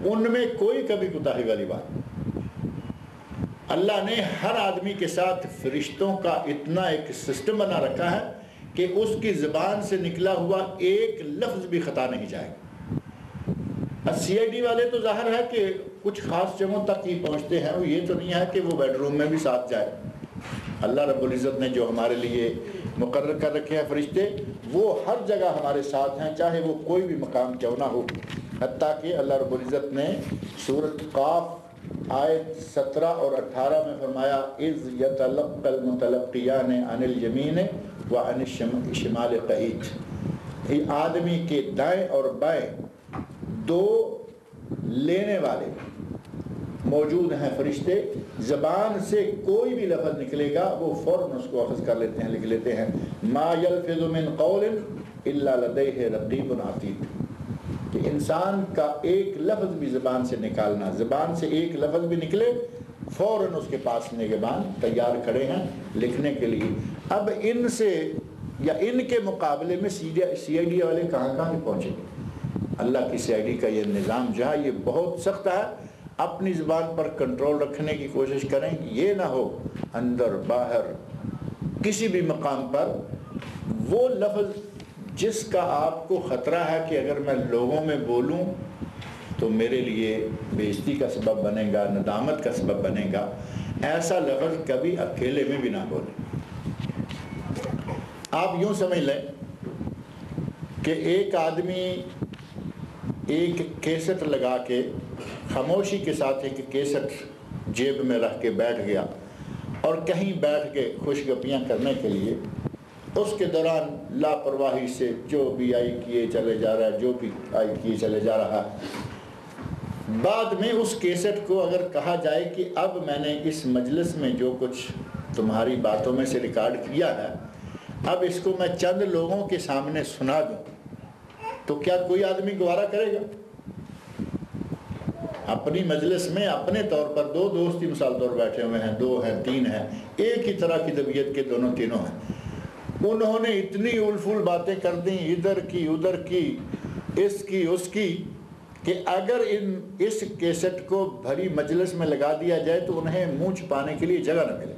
ان میں کوئی کبھی کوتاہی والی بات نہیں۔ اللہ نے ہر آدمی کے ساتھ فرشتوں کا اتنا ایک سسٹم بنا رکھا ہے کہ اس کی زبان سے نکلا ہوا ایک لفظ بھی خطا نہیں جائے گا۔ CID والے تو ظاہر ہے کہ کچھ خاص جگہوں تک ہی پہنچتے ہیں، وہ یہ تو نہیں ہے کہ وہ بیڈ روم میں بھی ساتھ جائے۔ اللہ رب العزت نے جو ہمارے لیے مقرر کر رکھے ہیں فرشتے، وہ ہر جگہ ہمارے ساتھ ہیں، چاہے وہ کوئی بھی مقام کیوں نہ ہو۔ حتیٰ کہ اللہ رب العزت نے سورۃ قاف آیت 17 اور 18 میں فرمایا اِذْ يَتَلَقَّى الْمُتَلَقِّيَانِ عَنِ الْيَمِينِ وَعَنِ الشِّمَالِ قَعِيدٌ، آدمی کے دائیں اور بائیں 2 لینے والے موجود ہیں فرشتے، زبان سے کوئی بھی لفظ نکلے گا وہ فوراً اس کو اخذ کر لیتے ہیں، لکھ لیتے ہیں۔ ما يلفظ من قول الا لديه رقیب عتید، کہ انسان کا ایک لفظ بھی زبان سے نکالنا، زبان سے ایک لفظ بھی نکلے فوراً اس کے پاس نگہبان تیار کھڑے ہیں لکھنے کے لیے۔ اب ان سے یا ان کے مقابلے میں CID والے کہاں کہاں پہنچیں گے؟ اللہ کی CID کا یہ نظام جو ہے یہ بہت سخت ہے۔ اپنی زبان پر کنٹرول رکھنے کی کوشش کریں کہ یہ نہ ہو اندر باہر کسی بھی مقام پر وہ لفظ جس کا آپ کو خطرہ ہے کہ اگر میں لوگوں میں بولوں تو میرے لیے بے عزتی کا سبب بنے گا، ندامت کا سبب بنے گا، ایسا لفظ کبھی اکیلے میں بھی نہ بولیں۔ آپ یوں سمجھ لیں کہ ایک آدمی ایک کیسٹ لگا کے خاموشی کے ساتھ ایک کیسٹ جیب میں رکھ کے بیٹھ گیا اور کہیں بیٹھ کے خوش گپیاں کرنے کے لیے، اس کے دوران لاپرواہی سے جو بھی آئی کیے چلے جا رہا ہے، جو بھی آئی کیے چلے جا رہا ہے۔ بعد میں اس کیسٹ کو اگر کہا جائے کہ اب میں نے اس مجلس میں جو کچھ تمہاری باتوں میں سے ریکارڈ کیا ہے، اب اس کو میں چند لوگوں کے سامنے سنا دوں، تو کیا کوئی آدمی گوارا کرے گا؟ اپنی مجلس میں اپنے طور پر دو دوست ہی مثال طور بیٹھے ہوئے ہیں، 2 ہیں 3 ہیں، ایک ہی طرح کی طبیعت کے دونوں تینوں ہیں، انہوں نے اتنی الفول باتیں کر دیں، ادھر کی ادھر کی، اس کی اس کی، کہ اگر اس کیسٹ کو بھری مجلس میں لگا دیا جائے تو انہیں منہ چھپانے کے لیے جگہ نہ ملے۔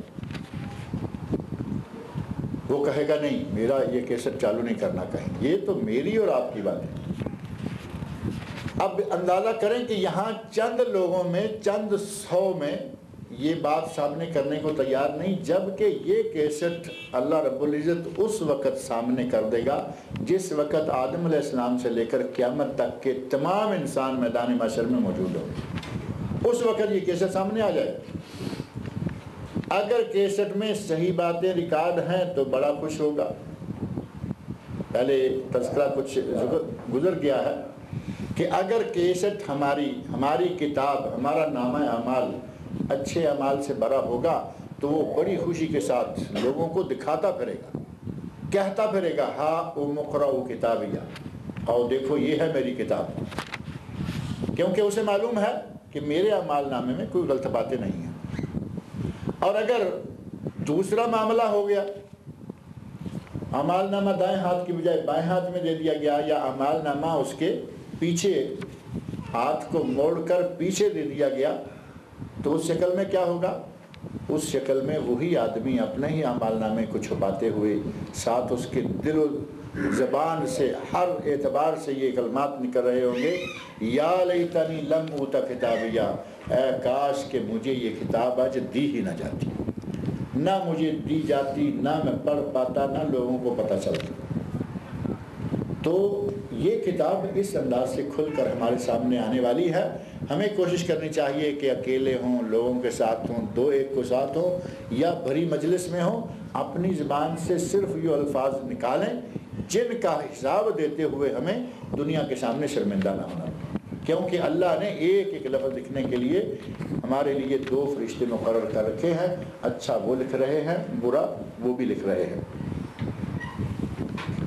وہ کہے گا نہیں، میرا یہ کیسٹ چالو نہیں کرنا کہیں، یہ تو میری اور آپ کی بات ہے۔ اب اندازہ کریں کہ یہاں چند لوگوں میں، چند 100 میں یہ بات سامنے کرنے کو تیار نہیں، جبکہ یہ کیسٹ اللہ رب العزت اس وقت سامنے کر دے گا جس وقت آدم علیہ السلام سے لے کر قیامت تک کے تمام انسان میدان محشر میں موجود ہوں، اس وقت یہ کیسٹ سامنے آ جائے۔ اگر کیسٹ میں صحیح باتیں ریکارڈ ہیں تو بڑا خوش ہوگا۔ پہلے تذکرہ کچھ گزر گیا ہے کہ اگر کیسٹ ہماری کتاب، ہمارا نامہ اعمال اچھے اعمال سے بھرا ہوگا تو وہ بڑی خوشی کے ساتھ لوگوں کو دکھاتا پھرے گا، کہتا پھرے گا ہاں اقرؤ کتابیہ، اور دیکھو یہ ہے میری کتاب، کیونکہ اسے معلوم ہے کہ میرے اعمال نامے میں کوئی غلط باتیں نہیں ہیں۔ اور اگر دوسرا معاملہ ہو گیا، اعمال نامہ دائیں ہاتھ کی بجائے بائیں ہاتھ میں دے دیا گیا، یا اعمال نامہ اس کے پیچھے ہاتھ کو موڑ کر پیچھے دے دیا گیا، تو اس شکل میں کیا ہوگا؟ اس شکل میں وہی آدمی اپنے ہی اعمال نامے کو چھپاتے ہوئے ساتھ اس کے دل و زبان سے ہر اعتبار سے یہ کلمات نکل رہے ہوں گے، یا لیتنی لم اوت کتابیہ، اے کاش کہ مجھے یہ کتاب آج دی ہی نہ جاتی، نہ مجھے دی جاتی، نہ میں پڑھ پاتا، نہ لوگوں کو پتہ چلتا۔ تو یہ کتاب اس انداز سے کھل کر ہمارے سامنے آنے والی ہے۔ ہمیں کوشش کرنی چاہیے کہ اکیلے ہوں، لوگوں کے ساتھ ہوں، 2-1 کو ساتھ ہوں، یا بھری مجلس میں ہوں، اپنی زبان سے صرف یہ الفاظ نکالیں جن کا حساب دیتے ہوئے ہمیں دنیا کے سامنے شرمندہ نہ ہونا، کیونکہ اللہ نے ایک ایک لفظ لکھنے کے لیے ہمارے لیے 2 فرشتے مقرر کر رکھے ہیں، اچھا وہ لکھ رہے ہیں، برا وہ بھی لکھ رہے ہیں۔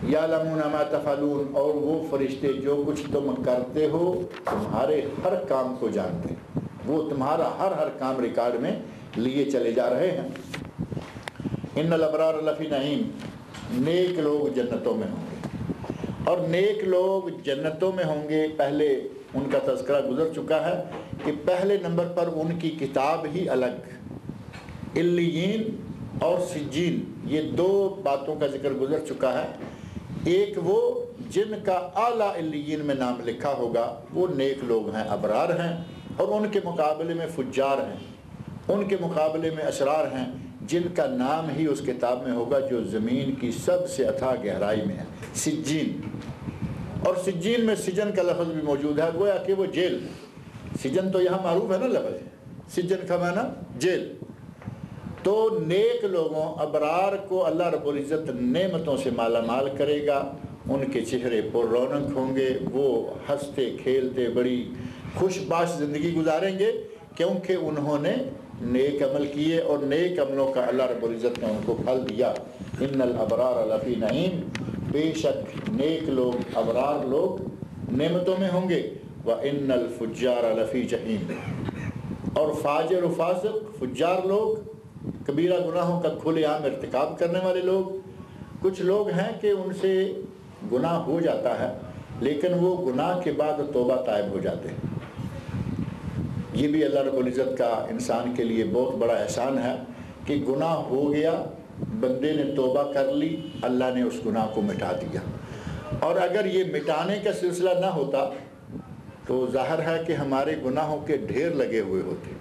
یعلمون ما تفعلون، اور وہ فرشتے جو کچھ تم کرتے ہو تمہارے ہر کام کو جانتے ہیں، وہ تمہارا ہر کام ریکارڈ میں لیے چلے جا رہے ہیں۔ ان الابرار لفی نعیم، نیک لوگ جنتوں میں ہوں گے، اور نیک لوگ جنتوں میں ہوں گے۔ پہلے ان کا تذکرہ گزر چکا ہے کہ پہلے نمبر پر ان کی کتاب ہی الگ، علیین اور سجین، یہ 2 باتوں کا ذکر گزر چکا ہے۔ ایک وہ جن کا اعلیٰ علیین میں نام لکھا ہوگا وہ نیک لوگ ہیں، ابرار ہیں، اور ان کے مقابلے میں فجار ہیں، ان کے مقابلے میں اشرار ہیں، جن کا نام ہی اس کتاب میں ہوگا جو زمین کی سب سے اتھا گہرائی میں ہے، سجین۔ اور سجین میں سجن کا لفظ بھی موجود ہے، گویا کہ وہ جیل، سجن تو یہاں معروف ہے نا لفظ، سجن کا معنی جیل۔ تو نیک لوگوں، ابرار کو اللہ رب العزت نعمتوں سے مالا مال کرے گا، ان کے چہرے پر رونق ہوں گے، وہ ہنستے کھیلتے بڑی خوش باش زندگی گزاریں گے، کیونکہ انہوں نے نیک عمل کیے، اور نیک عملوں کا اللہ رب العزت نے ان کو پھل دیا۔ ان الابرار لفی نعیم، بے شک نیک لوگ، ابرار لوگ نعمتوں میں ہوں گے۔ وَإِنَّ الْفُجَّارَ لَفِي جَحِيمٍ، اور فاجر و فاسق، فجار لوگ، کبیرہ گناہوں کا کھلے عام ارتکاب کرنے والے لوگ۔ کچھ لوگ ہیں کہ ان سے گناہ ہو جاتا ہے لیکن وہ گناہ کے بعد توبہ طائب ہو جاتے ہیں۔ یہ بھی اللہ رب العزت کا انسان کے لیے بہت بڑا احسان ہے کہ گناہ ہو گیا، بندے نے توبہ کر لی، اللہ نے اس گناہ کو مٹا دیا۔ اور اگر یہ مٹانے کا سلسلہ نہ ہوتا تو ظاہر ہے کہ ہمارے گناہوں کے ڈھیر لگے ہوئے ہوتے۔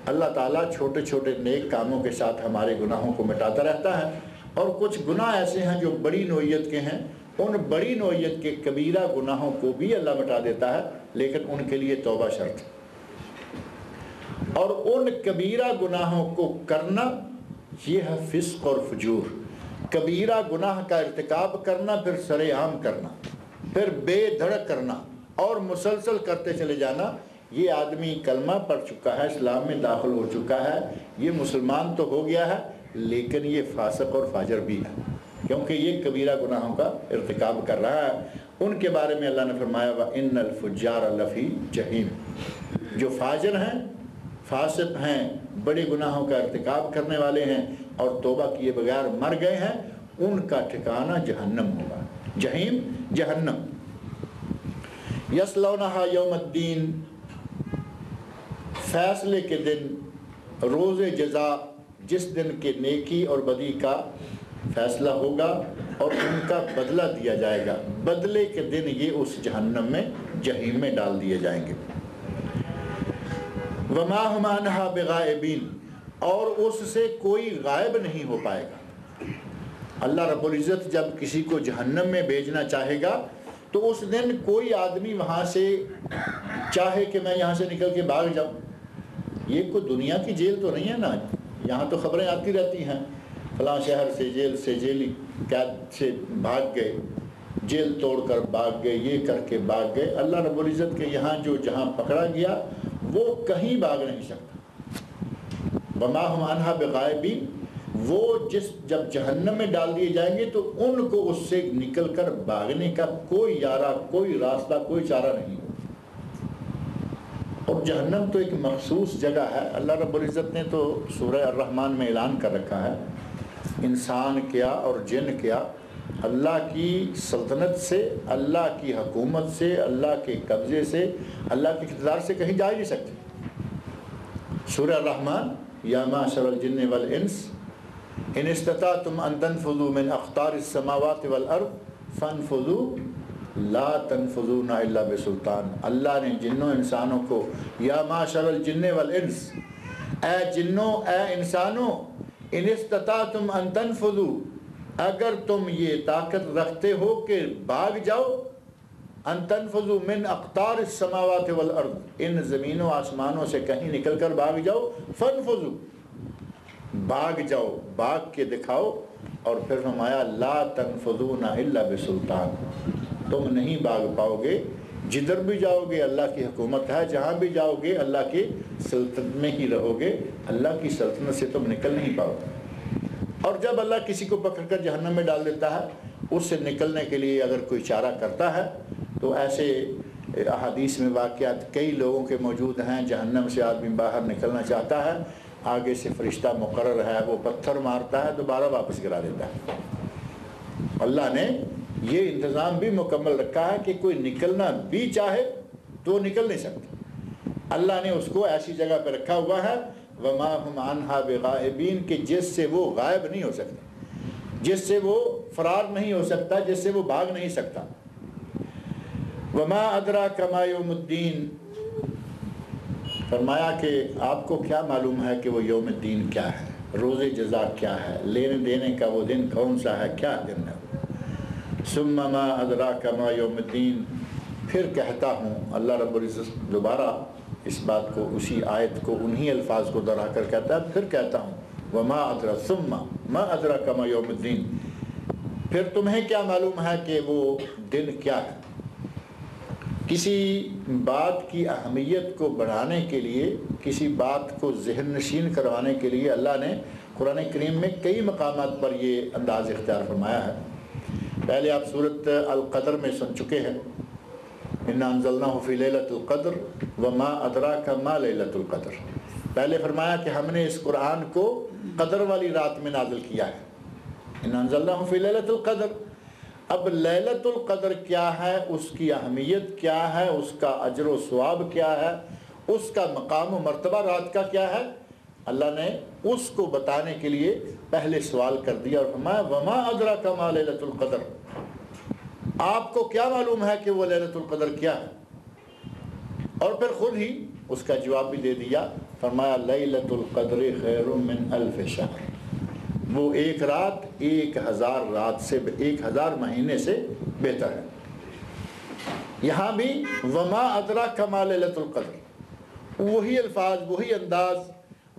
اللہ تعالیٰ چھوٹے چھوٹے نیک کاموں کے ساتھ ہمارے گناہوں کو مٹاتا رہتا ہے، اور کچھ گناہ ایسے ہیں جو بڑی نوعیت کے ہیں، ان بڑی نوعیت کے کبیرہ گناہوں کو بھی اللہ مٹا دیتا ہے، لیکن ان کے لیے توبہ شرط ہے۔ اور ان کبیرہ گناہوں کو کرنا یہ ہے فسق اور فجور۔ کبیرہ گناہ کا ارتکاب کرنا، پھر سر عام کرنا، پھر بے دھڑک کرنا اور مسلسل کرتے چلے جانا، یہ آدمی کلمہ پڑھ چکا ہے، اسلام میں داخل ہو چکا ہے، یہ مسلمان تو ہو گیا ہے، لیکن یہ فاسق اور فاجر بھی ہے، کیونکہ یہ کبیرہ گناہوں کا ارتکاب کر رہا ہے۔ ان کے بارے میں اللہ نے فرمایا وَإِنَّ الْفُجَّارَ لَفِي جَحِيمٍ، جو فاجر ہیں، فاسق ہیں، بڑے گناہوں کا ارتکاب کرنے والے ہیں اور توبہ کیے بغیر مر گئے ہیں، ان کا ٹھکانہ جہنم ہوگا۔ جہیم جہنم۔ یصلونہا یوم الدین، فیصلے کے دن، روز جزا، جس دن کے نیکی اور بدی کا فیصلہ ہوگا اور ان کا بدلہ دیا جائے گا۔ بدلے کے دن یہ اس جہنم میں، جہیم میں ڈال دیے جائیں گے۔ وما ہم عنہا بغائبین، اور اس سے کوئی غائب نہیں ہو پائے گا۔ اللہ رب العزت جب کسی کو جہنم میں بھیجنا چاہے گا تو اس دن کوئی آدمی وہاں سے چاہے کہ میں یہاں سے نکل کے بھاگ جاؤں، یہ کوئی دنیا کی جیل تو نہیں ہے نا، یہاں تو خبریں آتی رہتی ہیں فلاں شہر سے جیل سے جیلی قید سے بھاگ گئے، جیل توڑ کر بھاگ گئے، یہ کر کے بھاگ گئے۔ اللہ رب العزت کے یہاں جو جہاں پکڑا گیا وہ کہیں بھاگ نہیں سکتا۔ وما ہم عنہا بغائبین، وہ جب جہنم میں ڈال دیے جائیں گے تو ان کو اس سے نکل کر بھاگنے کا کوئی یارہ، کوئی راستہ، کوئی چارہ نہیں ہوگا۔ اور جہنم تو ایک مخصوص جگہ ہے، اللہ رب العزت نے تو سورہ الرحمن میں اعلان کر رکھا ہے، انسان کیا اور جن کیا اللہ کی سلطنت سے، اللہ کی حکومت سے، اللہ کے قبضے سے، اللہ کے اقتدار سے کہیں جا ہی نہیں سکتے۔ سورہ الرحمن، یا معشر الجن والانس ان استطعتم ان تنفذوا من اقطار السماوات والارض فانفذوا لا تنفذون الا بسلطان۔ اللہ نے جنوں انسانوں کو یا معشر الجن والانس، اے جنوں اے انسانوں، ان استطعتم ان تنفذوا، اگر تم یہ طاقت رکھتے ہو کہ بھاگ جاؤ، ان تنفذوا من اقطار السماوات والارض، ان زمین و آسمانوں سے کہیں نکل کر بھاگ جاؤ، فانفذوا، بھاگ جاؤ، بھاگ کے دکھاؤ، اور پھر فرمایا لا تنفذون الا بسلطان، تم نہیں بھاگ پاؤ گے، جدھر بھی جاؤ گے اللہ کی حکومت ہے، جہاں بھی جاؤ گے اللہ کی سلطنت میں ہی رہو گے، اللہ کی سلطنت سے تم نکل نہیں پاؤ گے۔ اور جب اللہ کسی کو پکڑ کر جہنم میں ڈال دیتا ہے، اس سے نکلنے کے لیے اگر کوئی چارہ کرتا ہے تو ایسے احادیث میں واقعات کئی لوگوں کے موجود ہیں، جہنم سے آدمی باہر نکلنا چاہتا ہے، آگے سے فرشتہ مقرر ہے، وہ پتھر مارتا ہے، دوبارہ واپس گرا دیتا ہے۔ اللہ نے یہ انتظام بھی مکمل رکھا ہے کہ کوئی نکلنا بھی چاہے تو نکل نہیں سکتا۔ اللہ نے اس کو ایسی جگہ پہ رکھا ہوا ہے وما ہم عنہا بغائبین، کہ جس سے وہ غائب نہیں ہو سکتا، جس سے وہ فرار نہیں ہو سکتا، جس سے وہ بھاگ نہیں سکتا۔ وما ادراک ما یوم الدین، فرمایا کہ آپ کو کیا معلوم ہے کہ وہ یوم الدین کیا ہے، روز جزا کیا ہے، لینے دینے کا وہ دن کون سا ہے، کیا دن ہے۔ ثم ما ادراک ما یوم الدین، پھر کہتا ہوں، اللہ رب العزت دوبارہ اس بات کو، اسی آیت کو، انہی الفاظ کو دہرا کر کہتا ہے، پھر کہتا ہوں وما ادراک، ثم ما ادراک ما یوم الدین، پھر تمہیں کیا معلوم ہے کہ وہ دن کیا ہے۔ کسی بات کی اہمیت کو بڑھانے کے لیے، کسی بات کو ذہن نشین کروانے کے لیے اللہ نے قرآن کریم میں کئی مقامات پر یہ انداز اختیار فرمایا ہے۔ پہلے آپ سورۃ القدر میں سن چکے ہیں، انا انزلناہ فی لیلۃ القدر وما ادراک ما لیلۃ القدر، پہلے فرمایا کہ ہم نے اس قرآن کو قدر والی رات میں نازل کیا ہے، انا انزلناہ فی لیلۃ القدر۔ اب لیلۃ القدر کیا ہے، اس کی اہمیت کیا ہے، اس کا اجر و ثواب کیا ہے، اس کا مقام و مرتبہ رات کا کیا ہے، اللہ نے اس کو بتانے کے لیے پہلے سوال کر دیا اور فرمایا وما ادراک ما لیلۃ القدر۔ آپ کو کیا معلوم ہے کہ وہ لیلۃ القدر کیا ہے؟ اور پھر خود ہی اس کا جواب بھی دے دیا، فرمایا لیلۃ القدر خیر من الف شہر، وہ ایک رات 1000 رات سے 1000 مہینے سے بہتر ہے۔ یہاں بھی وما ادراک ما لیلۃ القدر، وہی الفاظ وہی انداز،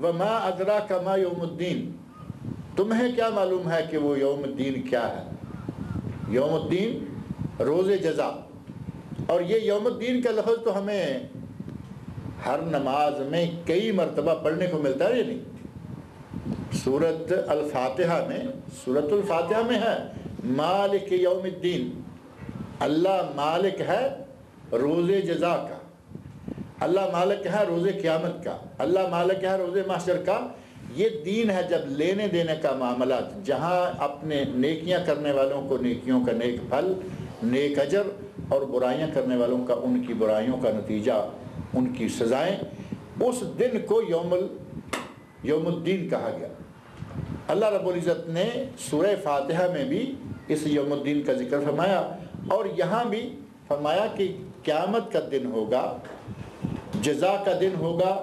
وما ادراک ما یوم الدین، تمہیں کیا معلوم ہے کہ وہ یوم الدین کیا ہے؟ یوم الدین روز جزا، اور یہ یوم الدین کا لفظ تو ہمیں ہر نماز میں کئی مرتبہ پڑھنے کو ملتا ہے یا نہیں؟ سورۃ الفاتحہ میں ہے مالک یوم الدین، اللہ مالک ہے روز جزا کا، اللہ مالک ہے روز قیامت کا، اللہ مالک ہے روز محشر کا۔ یہ دین ہے جب لینے دینے کا معاملات، جہاں اپنے نیکیاں کرنے والوں کو نیکیوں کا نیک پھل، نیک اجر، اور برائیاں کرنے والوں کا ان کی برائیوں کا نتیجہ، ان کی سزائیں، اس دن کو یوم الدین کہا گیا۔ اللہ رب العزت نے سورہ فاتحہ میں بھی اس یوم الدین کا ذکر فرمایا، اور یہاں بھی فرمایا کہ قیامت کا دن ہوگا، جزا کا دن ہوگا،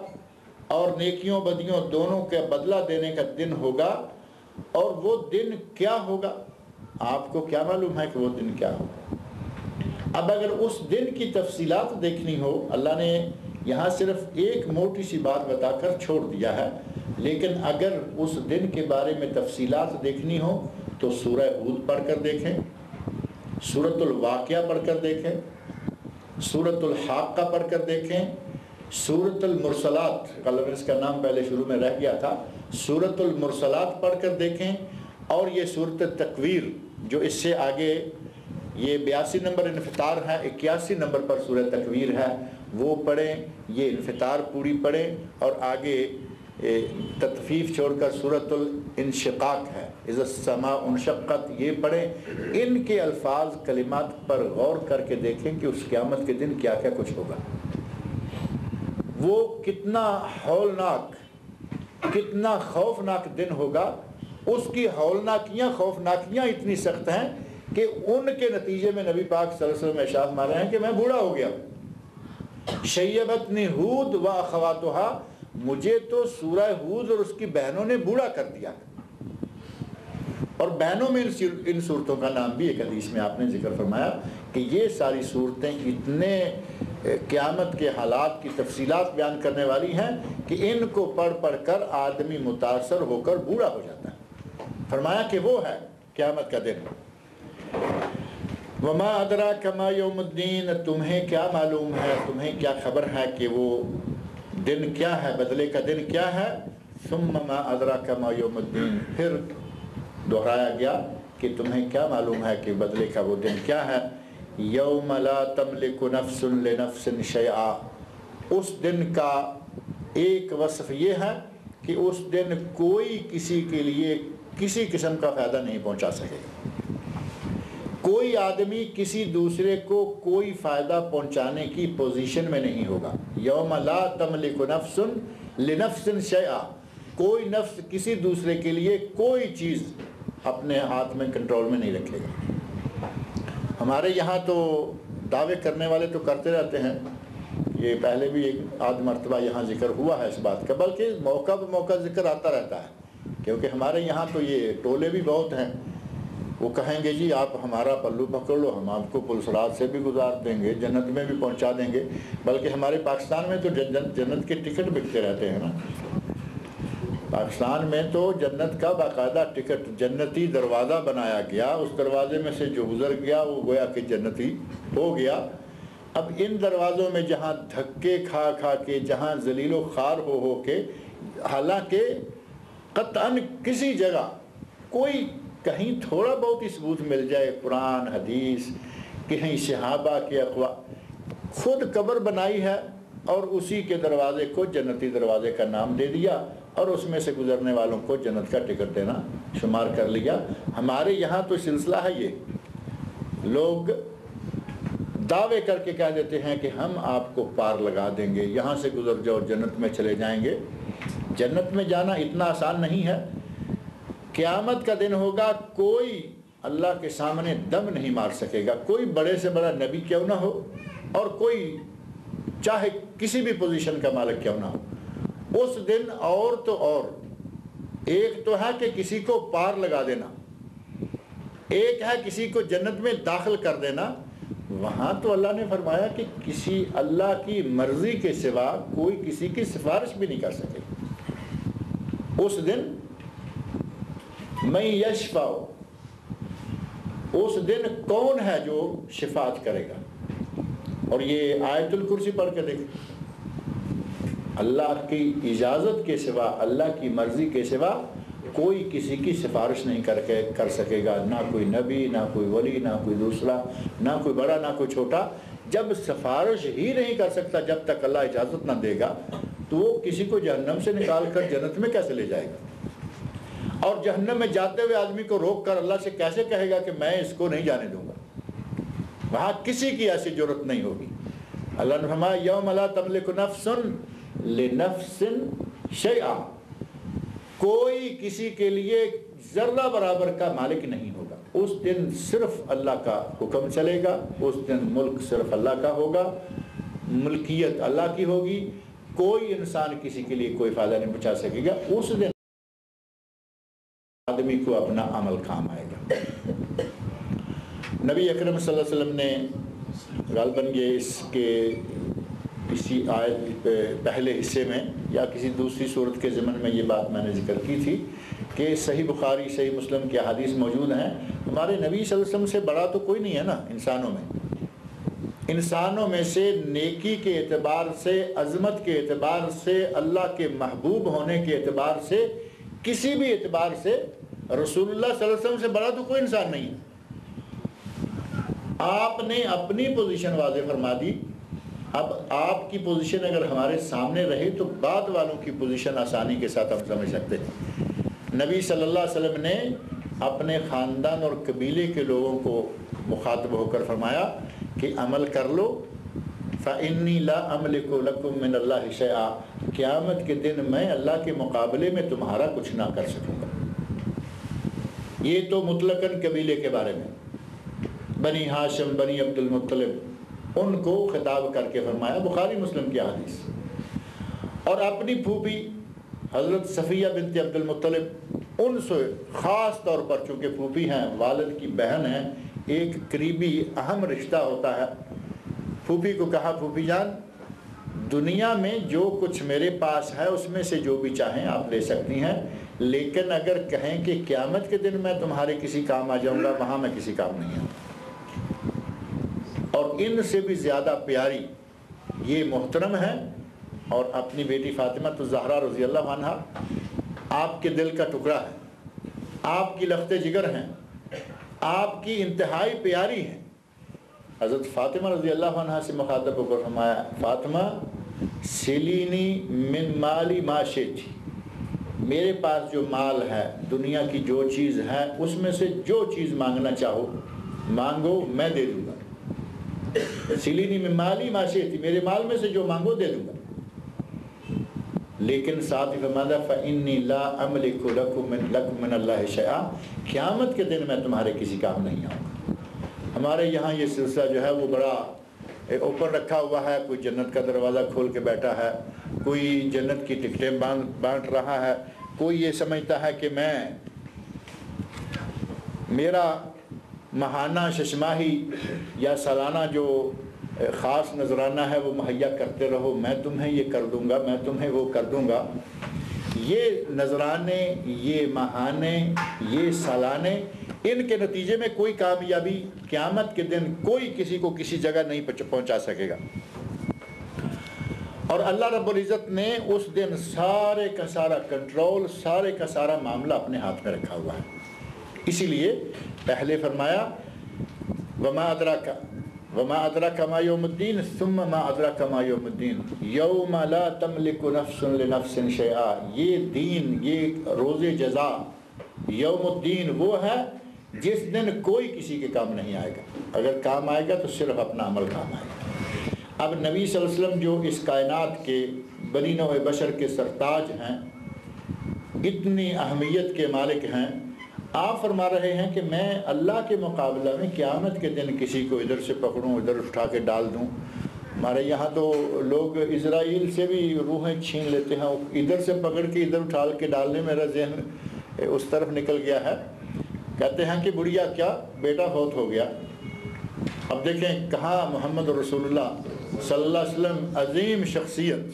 اور نیکیوں بدیوں دونوں کا بدلہ دینے کا دن ہوگا۔ اور وہ دن کیا ہوگا؟ آپ کو کیا معلوم ہے کہ وہ دن کیا ہوگا؟ اب اگر اس دن کی تفصیلات دیکھنی ہو، اللہ نے یہاں صرف ایک موٹی سی بات بتا کر چھوڑ دیا ہے، لیکن اگر اس دن کے بارے میں تفصیلات دیکھنی ہو تو سورہ ہود پڑھ کر دیکھیں، سورۃ الواقعہ پڑھ کر دیکھیں، سورۃ الحاقہ پڑھ کر دیکھیں، سورۃ المرسلات، غالباً اس کا نام پہلے شروع میں رہ گیا تھا، سورۃ المرسلات پڑھ کر دیکھیں، اور یہ سورۃ تکویر جو اس سے آگے یہ 82 نمبر انفطار ہے، 81 نمبر پر سورۃ تکویر ہے، وہ پڑھیں، یہ انفطار پوری پڑھیں، اور آگے تطفیف چھوڑ کر سورۃ الانشقاق ہے، اذا السماء انشقت، یہ پڑھیں۔ ان کے الفاظ کلمات پر غور کر کے دیکھیں کہ اس قیامت کے دن کیا کیا کچھ ہوگا، وہ کتنا ہولناک، کتنا خوفناک دن ہوگا۔ اس کی ہولناکیاں، خوفناکیاں اتنی سخت ہیں کہ ان کے نتیجے میں نبی پاک صلی اللہ علیہ وسلم ارشاد فرما رہے ہیں کہ میں بوڑھا ہو گیا، شیبتنی ہود و اخواتہا، مجھے تو سورہ ہود اور اس کی بہنوں نے بوڑھا کر دیا۔ اور بہنوں میں ان صورتوں کا نام بھی ایک حدیث میں آپ نے ذکر فرمایا کہ یہ ساری صورتیں اتنے قیامت کے حالات کی تفصیلات بیان کرنے والی ہیں کہ ان کو پڑھ پڑھ کر آدمی متاثر ہو کر بوڑھا ہو جاتا ہے۔ فرمایا کہ وہ ہے قیامت کا دن۔ وما ادراک ما یوم الدین، تمہیں کیا معلوم ہے، تمہیں کیا خبر ہے کہ وہ دن کیا ہے، بدلے کا دن کیا ہے۔ ثم ما ادراک ما یوم الدین، پھر دہرایا گیا کہ تمہیں کیا معلوم ہے کہ بدلے کا وہ دن کیا ہے۔ یوم لا تملک نفس لنفس شیئا، اس دن کا ایک وصف یہ ہے کہ اس دن کوئی کسی کے لیے کسی قسم کا فائدہ نہیں پہنچا سکے گا، کوئی آدمی کسی دوسرے کو کوئی فائدہ پہنچانے کی پوزیشن میں نہیں ہوگا۔ یوم لا تملک نفس لنفس شیئا، کوئی نفس کسی دوسرے کے لیے کوئی چیز اپنے ہاتھ میں کنٹرول میں نہیں رکھے گا۔ ہمارے یہاں تو دعوے کرنے والے تو کرتے رہتے ہیں، یہ پہلے بھی ایک آدھ مرتبہ یہاں ذکر ہوا ہے اس بات کا، بلکہ موقع بہ موقع ذکر آتا رہتا ہے، کیونکہ ہمارے یہاں تو یہ ٹولے بھی بہت ہیں، وہ کہیں گے جی آپ ہمارا پلو پکڑ لو، ہم آپ کو پلسرات سے بھی گزار دیں گے، جنت میں بھی پہنچا دیں گے۔ بلکہ ہمارے پاکستان میں تو جنت کے ٹکٹ بکتے رہتے ہیں نا، پاکستان میں تو جنت کا باقاعدہ ٹکٹ، جنتی دروازہ بنایا گیا، اس دروازے میں سے جو گزر گیا وہ گویا کہ جنتی ہو گیا۔ اب ان دروازوں میں جہاں دھکے کھا کھا کے، جہاں ذلیل و خوار ہو کے، حالانکہ قطعاً کسی جگہ کوئی کہیں تھوڑا بہت ہی ثبوت مل جائے، قرآن حدیث، کہیں صحابہ کے اقوال، خود قبر بنائی ہے اور اسی کے دروازے کو جنتی دروازے کا نام دے دیا، اور اس میں سے گزرنے والوں کو جنت کا ٹکٹ دینا شمار کر لیا۔ ہمارے یہاں تو سلسلہ ہے، یہ لوگ دعوے کر کے کہہ دیتے ہیں کہ ہم آپ کو پار لگا دیں گے، یہاں سے گزر جاؤ جنت میں چلے جائیں گے۔ جنت میں جانا اتنا آسان نہیں ہے۔ قیامت کا دن ہوگا، کوئی اللہ کے سامنے دم نہیں مار سکے گا، کوئی بڑے سے بڑا نبی کیوں نہ ہو اور کوئی چاہے کسی بھی پوزیشن کا مالک کیوں نہ ہو، اس دن اور تو اور ایک تو ہے کہ کسی کو پار لگا دینا، ایک ہے کسی کو جنت میں داخل کر دینا۔ وہاں تو اللہ نے فرمایا کہ کسی اللہ کی مرضی کے سوا کوئی کسی کی سفارش بھی نہیں کر سکے۔ اس دن میں یشفع، اس دن کون ہے جو شفاعت کرے گا؟ اور یہ آیت الکرسی پڑھ کے دیکھیں، اللہ کی اجازت کے سوا، اللہ کی مرضی کے سوا کوئی کسی کی سفارش نہیں کر سکے گا، نہ کوئی نبی، نہ کوئی ولی، نہ کوئی دوسرا، نہ کوئی بڑا، نہ کوئی چھوٹا۔ جب سفارش ہی نہیں کر سکتا جب تک اللہ اجازت نہ دے گا، تو وہ کسی کو جہنم سے نکال کر جنت میں کیسے لے جائے گا؟ اور جہنم میں جاتے ہوئے آدمی کو روک کر اللہ سے کیسے کہے گا کہ میں اس کو نہیں جانے دوں گا؟ وہاں کسی کی ایسی جرت نہیں ہوگی۔ اللہ نے فرمایا یوم لا تملک نفس لنفس شیئا، کوئی کسی کے لیے ذرہ برابر کا مالک نہیں ہوگا۔ اس دن صرف اللہ کا حکم چلے گا، اس دن ملک صرف اللہ کا ہوگا، ملکیت اللہ کی ہوگی، کوئی انسان کسی کے لیے کوئی فائدہ نہیں پہنچا سکے گا۔ اس دن آدمی کو اپنا عمل کام آئے گا۔ نبی اکرم صلی اللہ علیہ وسلم نے غالباً یہ اس کے اسی آیت پہلے حصے میں یا کسی دوسری صورت کے ضمن میں یہ بات میں نے ذکر کی تھی کہ صحیح بخاری، صحیح مسلم کی احادیث موجود ہیں۔ ہمارے نبی صلی اللہ علیہ وسلم سے بڑا تو کوئی نہیں ہے نا انسانوں میں سے نیکی کے اعتبار سے، عظمت کے اعتبار سے، اللہ کے محبوب ہونے کے اعتبار سے، کسی بھی اعتبار سے رسول اللہ صلی اللہ علیہ وسلم سے بڑا تو کوئی انسان نہیں ہے۔ آپ نے اپنی پوزیشن واضح فرما دی، اب آپ کی پوزیشن اگر ہمارے سامنے رہے تو بعد والوں کی پوزیشن آسانی کے ساتھ ہم سمجھ سکتے ہیں۔ نبی صلی اللہ علیہ وسلم نے اپنے خاندان اور قبیلے کے لوگوں کو مخاطب ہو کر فرمایا کہ عمل کر لو، فَإِنِّي لَا أَمْلِكُ لَكُم مِّنَ اللَّهِ شَيْئًا، قیامت کے دن میں اللہ کے مقابلے میں تمہارا کچھ نہ کر سکوں گا۔ یہ تو مطلقاً قبیلے کے بارے میں، بنی ہاشم، بنی عبد المطلب، ان کو خطاب کر کے فرمایا، بخاری مسلم کی حدیث۔ اور اپنی پھوپھی حضرت صفیہ بنت عبد المطلب، ان سے خاص طور پر چونکہ پھوپھی ہیں، والد کی بہن ہیں، ایک قریبی اہم رشتہ ہوتا ہے۔ پھوپھی کو کہا پھوپھی جان، دنیا میں جو کچھ میرے پاس ہے اس میں سے جو بھی چاہیں آپ لے سکتی ہیں، لیکن اگر کہیں کہ قیامت کے دن میں تمہارے کسی کام آ جاؤں گا، وہاں میں کسی کام نہیں آؤں۔ اور ان سے بھی زیادہ پیاری یہ محترم ہے، اور اپنی بیٹی فاطمہ الزہرا رضی اللہ عنہ آپ کے دل کا ٹکڑا ہے، آپ کی لخت جگر ہیں، آپ کی انتہائی پیاری ہیں۔ حضرت فاطمہ رضی اللہ عنہ سے مخاطب ہو کر فرمایا، فاطمہ سلینی من مالی ما شئتی، میرے پاس جو مال ہے، دنیا کی جو چیز ہے، اس میں سے جو چیز مانگنا چاہو مانگو، میں دے دوں گا۔ سلینی من مالی ما شئتی، میرے مال میں سے جو مانگو دے دوں گا۔ لیکن ساتھ ہی فرمایا فَإِنِّي لَا أَمْلِكُ لَكُم مِّنَ اللَّهِ شَيْئًا، قیامت کے دن میں تمہارے کسی کام نہیں آؤں گا۔ ہمارے یہاں یہ سلسلہ جو ہے وہ بڑا اوپر رکھا ہوا ہے، کوئی جنت کا دروازہ کھول کے بیٹھا ہے، کوئی جنت کی ٹکٹیں بانٹ رہا ہے، کوئی یہ سمجھتا ہے کہ میرا ماہانہ ششماہی یا سالانہ جو خاص نذرانہ ہے وہ مہیا کرتے رہو، میں تمہیں یہ کر دوں گا، میں تمہیں وہ کر دوں گا۔ یہ نذرانے، یہ ماہانے، یہ سالانے، ان کے نتیجے میں کوئی کامیابی قیامت کے دن کوئی کسی کو کسی جگہ نہیں پہنچا سکے گا۔ اور اللہ رب العزت نے اس دن سارے کا سارا کنٹرول، سارے کا سارا معاملہ اپنے ہاتھ میں رکھا ہوا ہے۔ اسی لیے پہلے فرمایا وما ادراک ما یوم الدین ثم ما ادراک ما یوم الدین یوم لا تملک نفس لنفس شیئا، یہ دین، یہ روز جزا، یوم الدین وہ ہے جس دن کوئی کسی کے کام نہیں آئے گا، اگر کام آئے گا تو صرف اپنا عمل کام آئے گا۔ اب نبی صلی اللہ علیہ وسلم جو اس کائنات کے بنی نوع بشر کے سرتاج ہیں، اتنی اہمیت کے مالک ہیں، آپ فرما رہے ہیں کہ میں اللہ کے مقابلہ میں قیامت کے دن کسی کو ادھر سے پکڑوں ادھر اٹھا کے ڈال دوں. ہمارے یہاں تو لوگ اسرائیل سے بھی روحیں چھین لیتے ہیں, ادھر سے پکڑ کے ادھر اٹھا کے ڈالنے, میرا ذہن اس طرف نکل گیا ہے. کہتے ہیں کہ بڑھیا کیا بیٹا فوت ہو گیا. اب دیکھیں کہاں محمد رسول اللہ صلی اللہ علیہ وسلم عظیم شخصیت,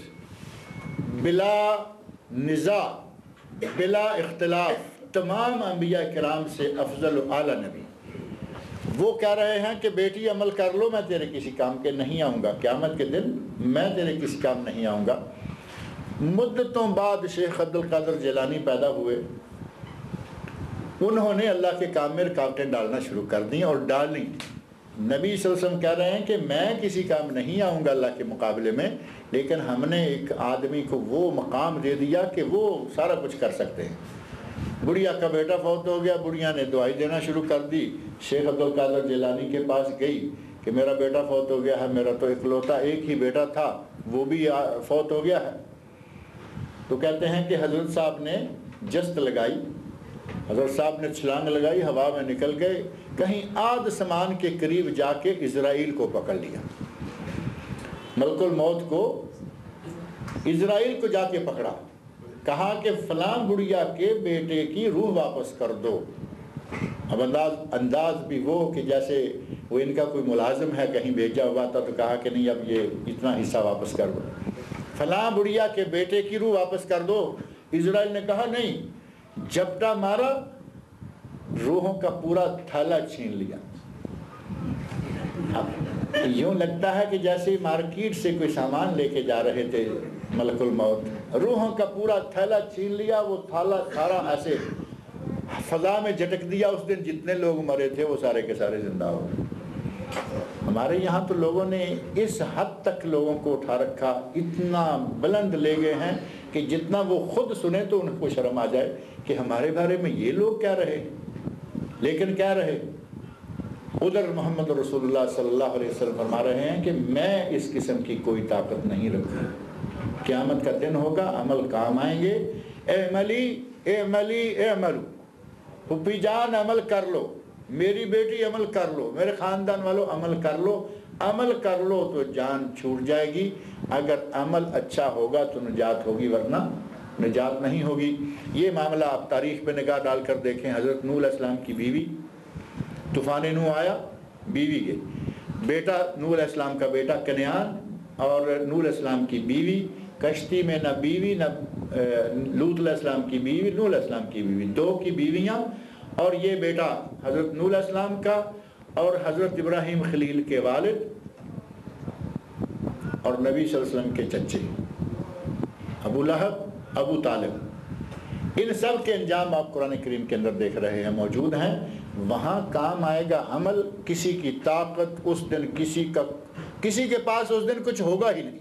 بلا نزاع بلا اختلاف تمام انبیاء کرام سے افضل و اعلیٰ نبی, وہ کہہ رہے ہیں کہ بیٹی عمل کر لو, میں تیرے کسی کام کے نہیں آؤں گا, قیامت کے دن میں تیرے کسی کام نہیں آؤں گا. مدتوں بعد شیخ عبد القادر جیلانی پیدا ہوئے, انہوں نے اللہ کے کام میں رکاوٹیں ڈالنا شروع کر دیں اور ڈالیں. نبی صلی اللہ علیہ وسلم کہہ رہے ہیں کہ میں کسی کام نہیں آؤں گا اللہ کے مقابلے میں, لیکن ہم نے ایک آدمی کو وہ مقام دے دیا کہ وہ سارا کچھ کر سکتے ہیں. بڑھیا کا بیٹا فوت ہو گیا, بڑھیا نے دعائی دینا شروع کر دی. شیخ عبد القادر جیلانی کے پاس گئی کہ میرا بیٹا فوت ہو گیا ہے, میرا تو اکلوتا ایک ہی بیٹا تھا وہ بھی فوت ہو گیا ہے. تو کہتے ہیں کہ حضرت صاحب نے جست لگائی, حضرت صاحب نے چھلانگ لگائی, ہوا میں نکل گئے, کہیں آدھ سمان کے قریب جا کے اسرائیل کو پکڑ لیا. ملک الموت کو اسرائیل کو جا کے پکڑا, کہا کہ فلاں بڑھیا کے بیٹے کی روح واپس کر دو. اب انداز بھی وہ کہ جیسے وہ ان کا کوئی ملازم ہے کہیں بھیجا ہوا تھا, تو کہا کہ نہیں اب یہ اتنا حصہ واپس کر دو. فلاں بڑھیا کے بیٹے کی روح واپس کر دو. اسرائیل نے کہا نہیں, جھپٹا مارا, روحوں کا پورا تھیلا چھین لیا. اب یوں لگتا ہے کہ جیسے مارکیٹ سے کوئی سامان لے کے جا رہے تھے ملک الموت, روحوں کا پورا تھیلا چھین لیا. وہ تھیلا سارا ایسے فضا میں جھٹک دیا. اس دن جتنے لوگ مرے تھے وہ سارے کے سارے زندہ ہو گئے. ہمارے یہاں تو لوگوں نے اس حد تک لوگوں کو اٹھا رکھا, اتنا بلند لے گئے ہیں کہ جتنا وہ خود سنیں تو ان کو شرم آ جائے کہ ہمارے بارے میں یہ لوگ کہہ رہے. لیکن کہہ رہے, ادھر محمد رسول اللہ صلی اللہ علیہ وسلم فرما رہے ہیں کہ میں اس قسم کی کوئی طاقت نہیں رکھوں. قیامت کا دن ہوگا, عمل کام آئیں گے. اعملوا, پھپھی جان عمل کر لو, میری بیٹی عمل کر لو, میرے خاندان والوں عمل کر لو. عمل کر لو تو جان چھوٹ جائے گی. اگر عمل اچھا ہوگا تو نجات ہوگی, ورنہ نجات نہیں ہوگی. یہ معاملہ آپ تاریخ پہ نگاہ ڈال کر دیکھیں. حضرت نوح علیہ السلام کی بیوی, طوفان نوح آیا, بیوی گئی. بیٹا نوح علیہ السلام کا بیٹا کنعان اور نوح علیہ السلام کی بیوی, کشتی میں نہ بیوی نہ لوط علیہ السلام کی بیوی, نوح علیہ السلام کی بیوی, دو کی بیویاں. اور یہ بیٹا حضرت نوح علیہ السلام کا اور حضرت ابراہیم خلیل کے والد اور نبی صلی اللہ علیہ وسلم کے چچے ابو لہب, ابو طالب. ان سب کے انجام آپ قرآن کریم کے اندر دیکھ رہے ہیں, موجود ہیں. وہاں کام آئے گا عمل. کسی کی طاقت اس دن کسی کے پاس اس دن کچھ ہوگا ہی نہیں.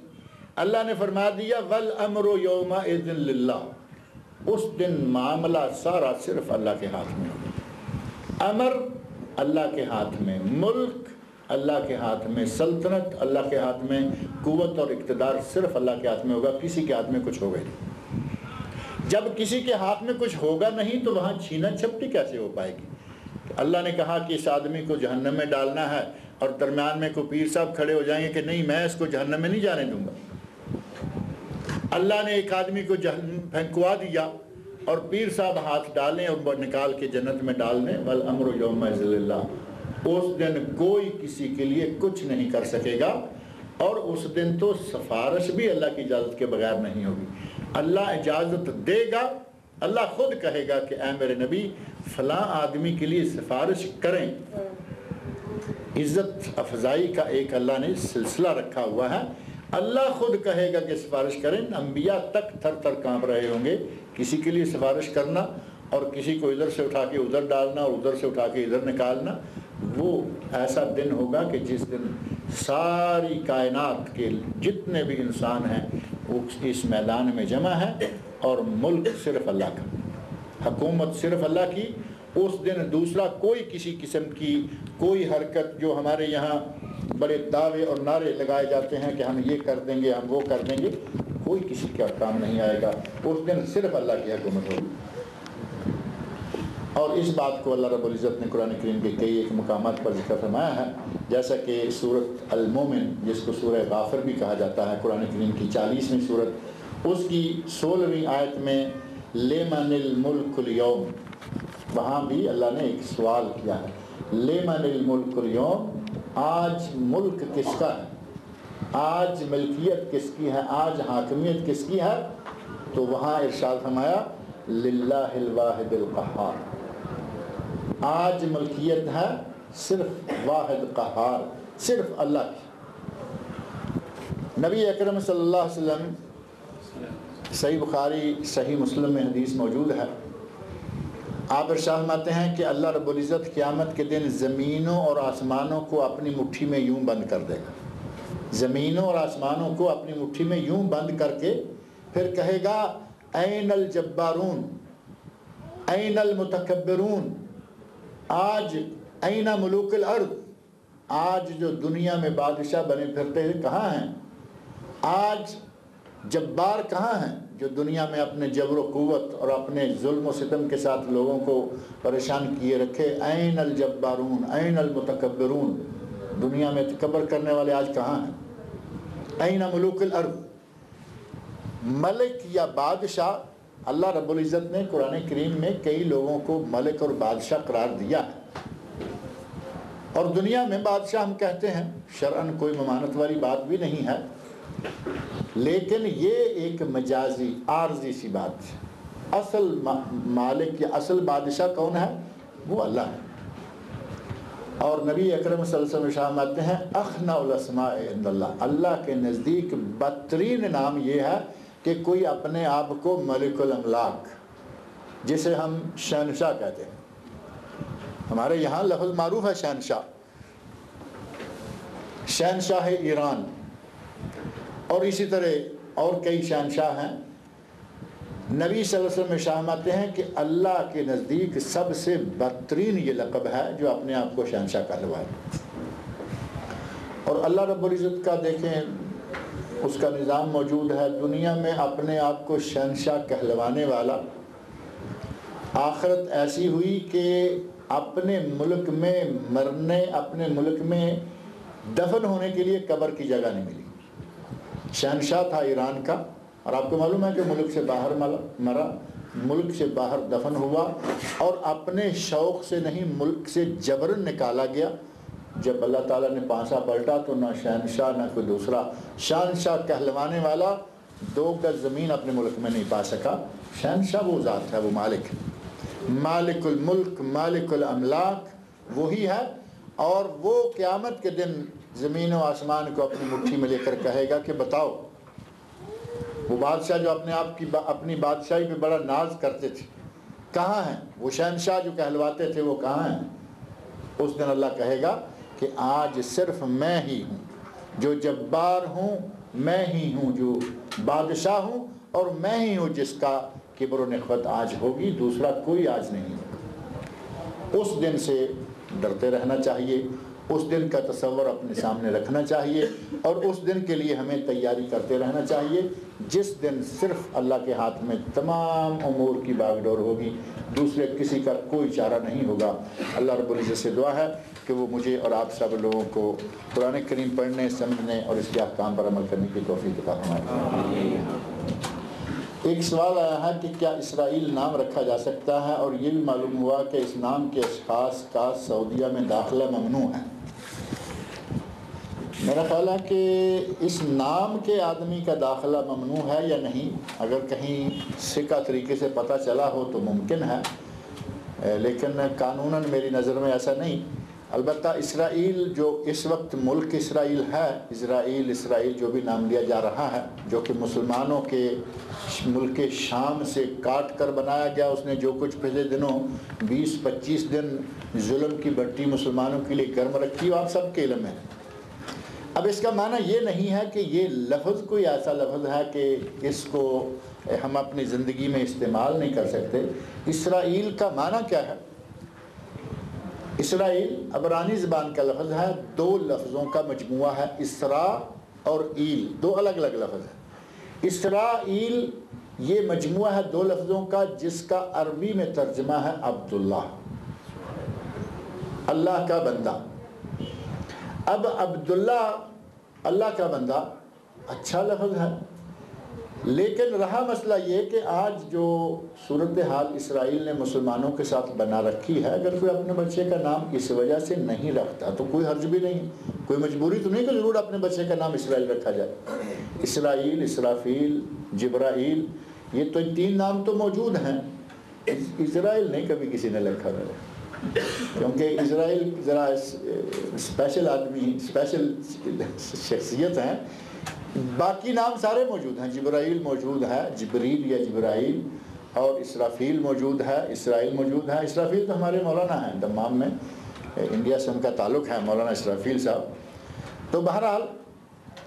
اللہ نے فرما دیا وَالْأَمْرُ يَوْمَئِذٍ لِلَّهِ, اس دن معاملہ سارا صرف اللہ کے ہاتھ میں ہوگا. امر اللہ کے ہاتھ میں, ملک اللہ کے ہاتھ میں, سلطنت اللہ کے ہاتھ میں, قوت اور اقتدار صرف اللہ کے ہاتھ میں ہوگا. کسی کے ہاتھ میں کچھ ہوگا نہیں. جب کسی کے ہاتھ میں کچھ ہوگا نہیں تو وہاں چھینا چھپٹی کیسے ہو پائے گی. اللہ نے کہا کہ اس آدمی کو جہنم میں ڈالنا ہے, اور درمیان میں کوئی پیر صاحب کھڑے ہو جائیں گے کہ نہیں میں اس کو جہنم میں نہیں جانے دوں گا. اللہ نے ایک آدمی کو جہنم پھینکوا دیا اور پیر صاحب ہاتھ ڈالیں اور نکال کے جنت میں ڈال دیں. وَالْأَمْرُ يَوْمَئِذٍ لِلَّهِ, اس دن کوئی کسی کے لیے کچھ نہیں کر سکے گا. اور اس دن تو سفارش بھی اللہ کی اجازت کے بغیر نہیں ہوگی. اللہ اجازت دے گا, اللہ خود کہے گا کہ اے میرے نبی فلاں آدمی کے لیے سفارش کریں. عزت افزائی کا ایک اللہ نے سلسلہ رکھا ہوا ہے. اللہ خود کہے گا کہ سفارش کریں. انبیاء تک تھر تھر کانپ رہے ہوں گے کسی کے لیے سفارش کرنا, اور کسی کو ادھر سے اٹھا کے ادھر ڈالنا اور ادھر سے اٹھا کے ادھر نکالنا. وہ ایسا دن ہوگا کہ جس دن ساری کائنات کے جتنے بھی انسان ہیں وہ اس میدان میں جمع ہے, اور ملک صرف اللہ کا, حکومت صرف اللہ کی. اس دن دوسرا کوئی کسی قسم کی کوئی حرکت, جو ہمارے یہاں بڑے دعوے اور نعرے لگائے جاتے ہیں کہ ہم یہ کر دیں گے ہم وہ کر دیں گے, کوئی کسی کا کام نہیں آئے گا. اس دن صرف اللہ کی حکومت ہوگی. اور اس بات کو اللہ رب العزت نے قرآن کریم کے کئی ایک مقامات پر ذکر فرمایا ہے، جیسا کہ سورۃ المومن جس کو سورہ غافر بھی کہا جاتا ہے، قرآن کریم کی 40ویں سورت، اس کی 16ویں آیت میں لمن الملک اليوم، وہاں بھی اللہ نے ایک سوال کیا ہے، لمن الملک اليوم، آج ملک کس کا ہے، آج ملکیت کس کی ہے، آج حاکمیت کس کی ہے؟ تو وہاں ارشاد فرمایا للہ الواحد القہار، آج ملکیت ہے صرف واحد قہار، صرف اللہ کی۔ نبی اکرم صلی اللہ علیہ وسلم، صحیح بخاری صحیح مسلم میں حدیث موجود ہے، آپ ارشاد فرماتے ہیں کہ اللہ رب العزت قیامت کے دن زمینوں اور آسمانوں کو اپنی مٹھی میں یوں بند کر دے گا، زمینوں اور آسمانوں کو اپنی مٹھی میں یوں بند کر کے پھر کہے گا این الجبارون این المتکبرون، آج این ملوک الارض، آج جو دنیا میں بادشاہ بنے پھرتے ہیں کہاں ہیں، آج جبار کہاں ہیں جو دنیا میں اپنے جبر و قوت اور اپنے ظلم و ستم کے ساتھ لوگوں کو پریشان کیے رکھے، این الجبارون این المتکبرون، دنیا میں تکبر کرنے والے آج کہاں ہیں، این ملوک الارض۔ ملک یا بادشاہ، اللہ رب العزت نے قرآن کریم میں کئی لوگوں کو ملک اور بادشاہ قرار دیا ہے، اور دنیا میں بادشاہ ہم کہتے ہیں، شرعاً کوئی ممانت والی بات بھی نہیں ہے، لیکن یہ ایک مجازی عارضی سی بات ہے، اصل مالک یا اصل بادشاہ کون ہے؟ وہ اللہ ہے۔ اور نبی اکرم صلی اللہ علیہ وسلم فرماتے ہیں اخنع الاسماء عند اللہ، اللہ کے نزدیک بدترین نام یہ ہے کہ کوئی اپنے آپ کو ملک الاملاک، جسے ہم شہنشاہ کہتے ہیں، ہمارے یہاں لفظ معروف ہے شہنشاہ، شہنشاہ ایران، اور اسی طرح اور کئی شہنشاہ ہیں۔ نبی صلی اللہ علیہ وسلم فرماتے ہیں کہ اللہ کے نزدیک سب سے بدترین یہ لقب ہے جو اپنے آپ کو شہنشاہ کہلوائے، اور اللہ رب العزت کا دیکھیں اس کا نظام موجود ہے، دنیا میں اپنے آپ کو شہنشاہ کہلوانے والا، آخرت ایسی ہوئی کہ اپنے ملک میں مرنے، اپنے ملک میں دفن ہونے کے لیے قبر کی جگہ نہیں ملی۔ شہنشاہ تھا ایران کا، اور آپ کو معلوم ہے کہ ملک سے باہر مرا، ملک سے باہر دفن ہوا، اور اپنے شوق سے نہیں ملک سے جبرن نکالا گیا۔ جب اللہ تعالیٰ نے پانسا پلٹا تو نہ شہنشاہ نہ کوئی دوسرا شہنشاہ کہلوانے والا 2 گز زمین اپنے ملک میں نہیں پا سکا۔ شہنشاہ وہ ذات ہے، وہ مالک ہے، مالک الملک مالک الاملاک وہی ہے، اور وہ قیامت کے دن زمین و آسمان کو اپنی مٹھی میں لے کر کہے گا کہ بتاؤ، وہ بادشاہ جو اپنی بادشاہی پہ بڑا ناز کرتے تھے کہاں ہیں، وہ شہنشاہ جو کہلواتے تھے وہ کہاں ہیں؟ اس دن اللہ کہے گا کہ آج صرف میں ہی ہوں جو جبار ہوں، میں ہی ہوں جو بادشاہ ہوں، اور میں ہی ہوں جس کا کبر و نخوت آج ہوگی، دوسرا کوئی آج نہیں ہوگا۔ اس دن سے ڈرتے رہنا چاہیے، اس دن کا تصور اپنے سامنے رکھنا چاہیے، اور اس دن کے لیے ہمیں تیاری کرتے رہنا چاہیے، جس دن صرف اللہ کے ہاتھ میں تمام امور کی باغ ڈور ہوگی، دوسرے کسی کا کوئی چارہ نہیں ہوگا۔ اللہ رب العزت سے دعا ہے کہ وہ مجھے اور آپ سب لوگوں کو قرآن کریم پڑھنے، سمجھنے اور اس کے احکام پر عمل کرنے کی توفیق عطا فرمائے۔ ایک سوال آیا ہے کہ کیا اسرائیل نام رکھا جا سکتا ہے، اور یہ بھی معلوم ہوا کہ اس نام کے اشخاص کا سعودیہ میں داخلہ ممنوع ہے۔ میرا خیال ہے کہ اس نام کے آدمی کا داخلہ ممنوع ہے یا نہیں، اگر کہیں سکہ طریقے سے پتہ چلا ہو تو ممکن ہے، لیکن قانوناً میری نظر میں ایسا نہیں۔ البتہ اسرائیل جو اس وقت ملک اسرائیل ہے، اسرائیل جو بھی نام لیا جا رہا ہے، جو کہ مسلمانوں کے ملک شام سے کاٹ کر بنایا گیا، اس نے جو کچھ پچھلے دنوں 20-25 دن ظلم کی بٹی مسلمانوں کے لیے گرم رکھی، وہ آپ سب کے علم ہے۔ اب اس کا معنی یہ نہیں ہے کہ یہ لفظ کوئی ایسا لفظ ہے کہ اس کو ہم اپنی زندگی میں استعمال نہیں کر سکتے۔ اسرائیل کا معنی کیا ہے؟ اسرائیل عبرانی زبان کا لفظ ہے، 2 لفظوں کا مجموعہ ہے، اسرا اور ایل، 2 الگ الگ لفظ ہیں۔ اسرائیل یہ مجموعہ ہے دو لفظوں کا جس کا عربی میں ترجمہ ہے عبداللہ، اللہ کا بندہ۔ اب عبداللہ اللہ کا بندہ اچھا لفظ ہے، لیکن رہا مسئلہ یہ کہ آج جو صورتحال اسرائیل نے مسلمانوں کے ساتھ بنا رکھی ہے، اگر کوئی اپنے بچے کا نام اس وجہ سے نہیں رکھتا تو کوئی حرج بھی نہیں، کوئی مجبوری تو نہیں کہ ضرور اپنے بچے کا نام اسرائیل رکھا جائے۔ اسرائیل، اسرافیل، جبرائیل، یہ تو 3 نام تو موجود ہیں، اسرائیل نہیں کبھی کسی نے لکھا ہے، کیونکہ اسرائیل ذرا اسپیشل آدمی، اسپیشل شخصیت ہیں۔ باقی نام سارے موجود ہیں، جبرائیل موجود ہے، جبریل یا جبرائیل، اور اسرافیل موجود ہے، اسرائیل موجود ہے۔ اسرافیل تو ہمارے مولانا ہیں دمام میں، انڈیا سے ان کا تعلق ہے، مولانا اسرافیل صاحب۔ تو بہرحال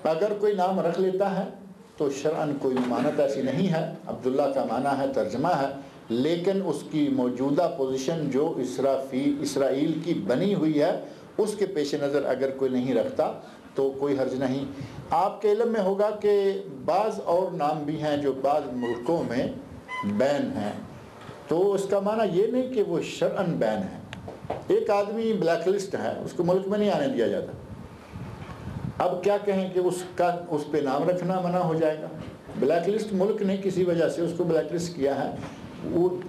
اگر کوئی نام رکھ لیتا ہے تو شرعاً کوئی ممانعت ایسی نہیں ہے، عبداللہ کا معنی ہے، ترجمہ ہے، لیکن اس کی موجودہ پوزیشن جو اسرائیل کی بنی ہوئی ہے اس کے پیش نظر اگر کوئی نہیں رکھتا تو کوئی حرج نہیں۔ آپ کے علم میں ہوگا کہ بعض اور نام بھی ہیں جو بعض ملکوں میں بین ہیں، تو اس کا معنی یہ نہیں کہ وہ شرعاً بین ہے۔ ایک آدمی بلیک لسٹ ہے، اس کو ملک میں نہیں آنے دیا جاتا، اب کیا کہیں کہ اس پہ نام رکھنا منع ہو جائے گا؟ بلیک لسٹ ملک نے کسی وجہ سے اس کو بلیک لسٹ کیا ہے،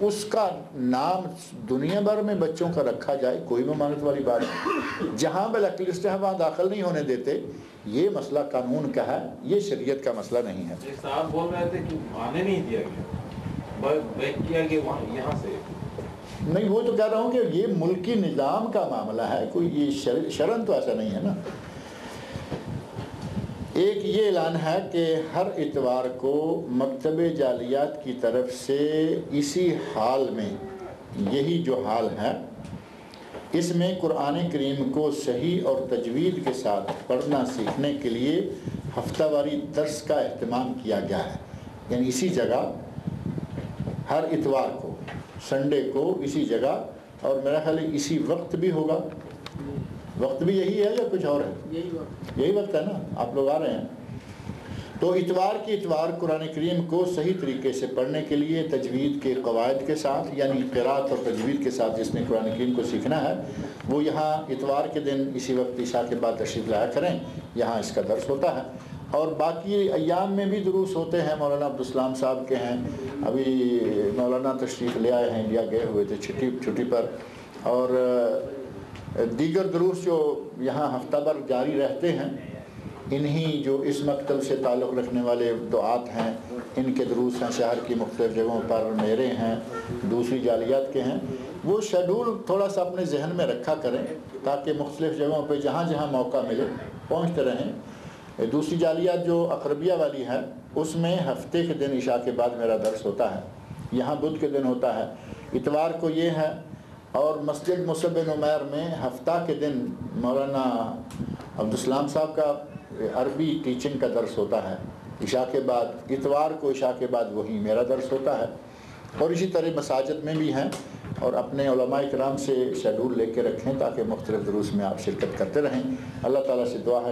اس کا نام دنیا بھر میں بچوں کا رکھا جائے، کوئی ممانعت والی بات نہیں۔ جہاں بلیک لسٹ ہے وہاں داخل نہیں ہونے دیتے، یہ مسئلہ قانون کا ہے، یہ شریعت کا مسئلہ نہیں ہے۔ صاحب بول رہے تھے کہ آنے نہیں دیا گیا، بیک کیا کہ یہاں سے نہیں، وہ تو کہہ رہا ہوں کہ یہ ملکی نظام کا معاملہ ہے، کوئی یہ شرعاً تو ایسا نہیں ہے نا۔ ایک یہ اعلان ہے کہ ہر اتوار کو مکتب جالیات کی طرف سے اسی حال میں، یہی جو حال ہے، اس میں قرآن کریم کو صحیح اور تجوید کے ساتھ پڑھنا سیکھنے کے لیے ہفتہ واری درس کا اہتمام کیا گیا ہے۔ یعنی اسی جگہ ہر اتوار کو، سنڈے کو اسی جگہ، اور میرا خیال ہے اسی وقت بھی ہوگا۔ وقت بھی یہی ہے یا کچھ اور ہے؟ یہی وقت ہے نا، آپ لوگ آ رہے ہیں۔ تو اتوار کی اتوار قرآن کریم کو صحیح طریقے سے پڑھنے کے لیے تجوید کے قواعد کے ساتھ، یعنی قرات اور تجوید کے ساتھ جس نے قرآن کریم کو سیکھنا ہے وہ یہاں اتوار کے دن اسی وقت عشاء کے بعد تشریف لایا کریں، یہاں اس کا درس ہوتا ہے۔ اور باقی ایام میں بھی دروس ہوتے ہیں، مولانا عبدالسلام صاحب کے ہیں، ابھی مولانا تشریف لے آئے ہیں، انڈیا گئے ہوئے تھے چھٹی پر، اور دیگر دروس جو یہاں ہفتہ بھر جاری رہتے ہیں، انہی جو اس مکتب سے تعلق رکھنے والے دعات ہیں ان کے دروس ہیں، شہر کی مختلف جگہوں پر، میرے ہیں، دوسری جالیات کے ہیں۔ وہ شیڈول تھوڑا سا اپنے ذہن میں رکھا کریں تاکہ مختلف جگہوں پہ جہاں جہاں موقع ملے پہنچتے رہیں۔ دوسری جالیات جو اقربیہ والی ہے اس میں ہفتے کے دن عشاء کے بعد میرا درس ہوتا ہے، یہاں بدھ کے دن ہوتا ہے، اتوار کو یہ ہے، اور مسجد مصعب بن عمیر میں ہفتہ کے دن مولانا عبدالسلام صاحب کا عربی ٹیچنگ کا درس ہوتا ہے عشاء کے بعد، اتوار کو عشاء کے بعد وہی میرا درس ہوتا ہے، اور اسی طرح مساجد میں بھی ہیں، اور اپنے علماء کرام سے شیڈول لے کے رکھیں تاکہ مختلف دروس میں آپ شرکت کرتے رہیں۔ اللہ تعالیٰ سے دعا ہے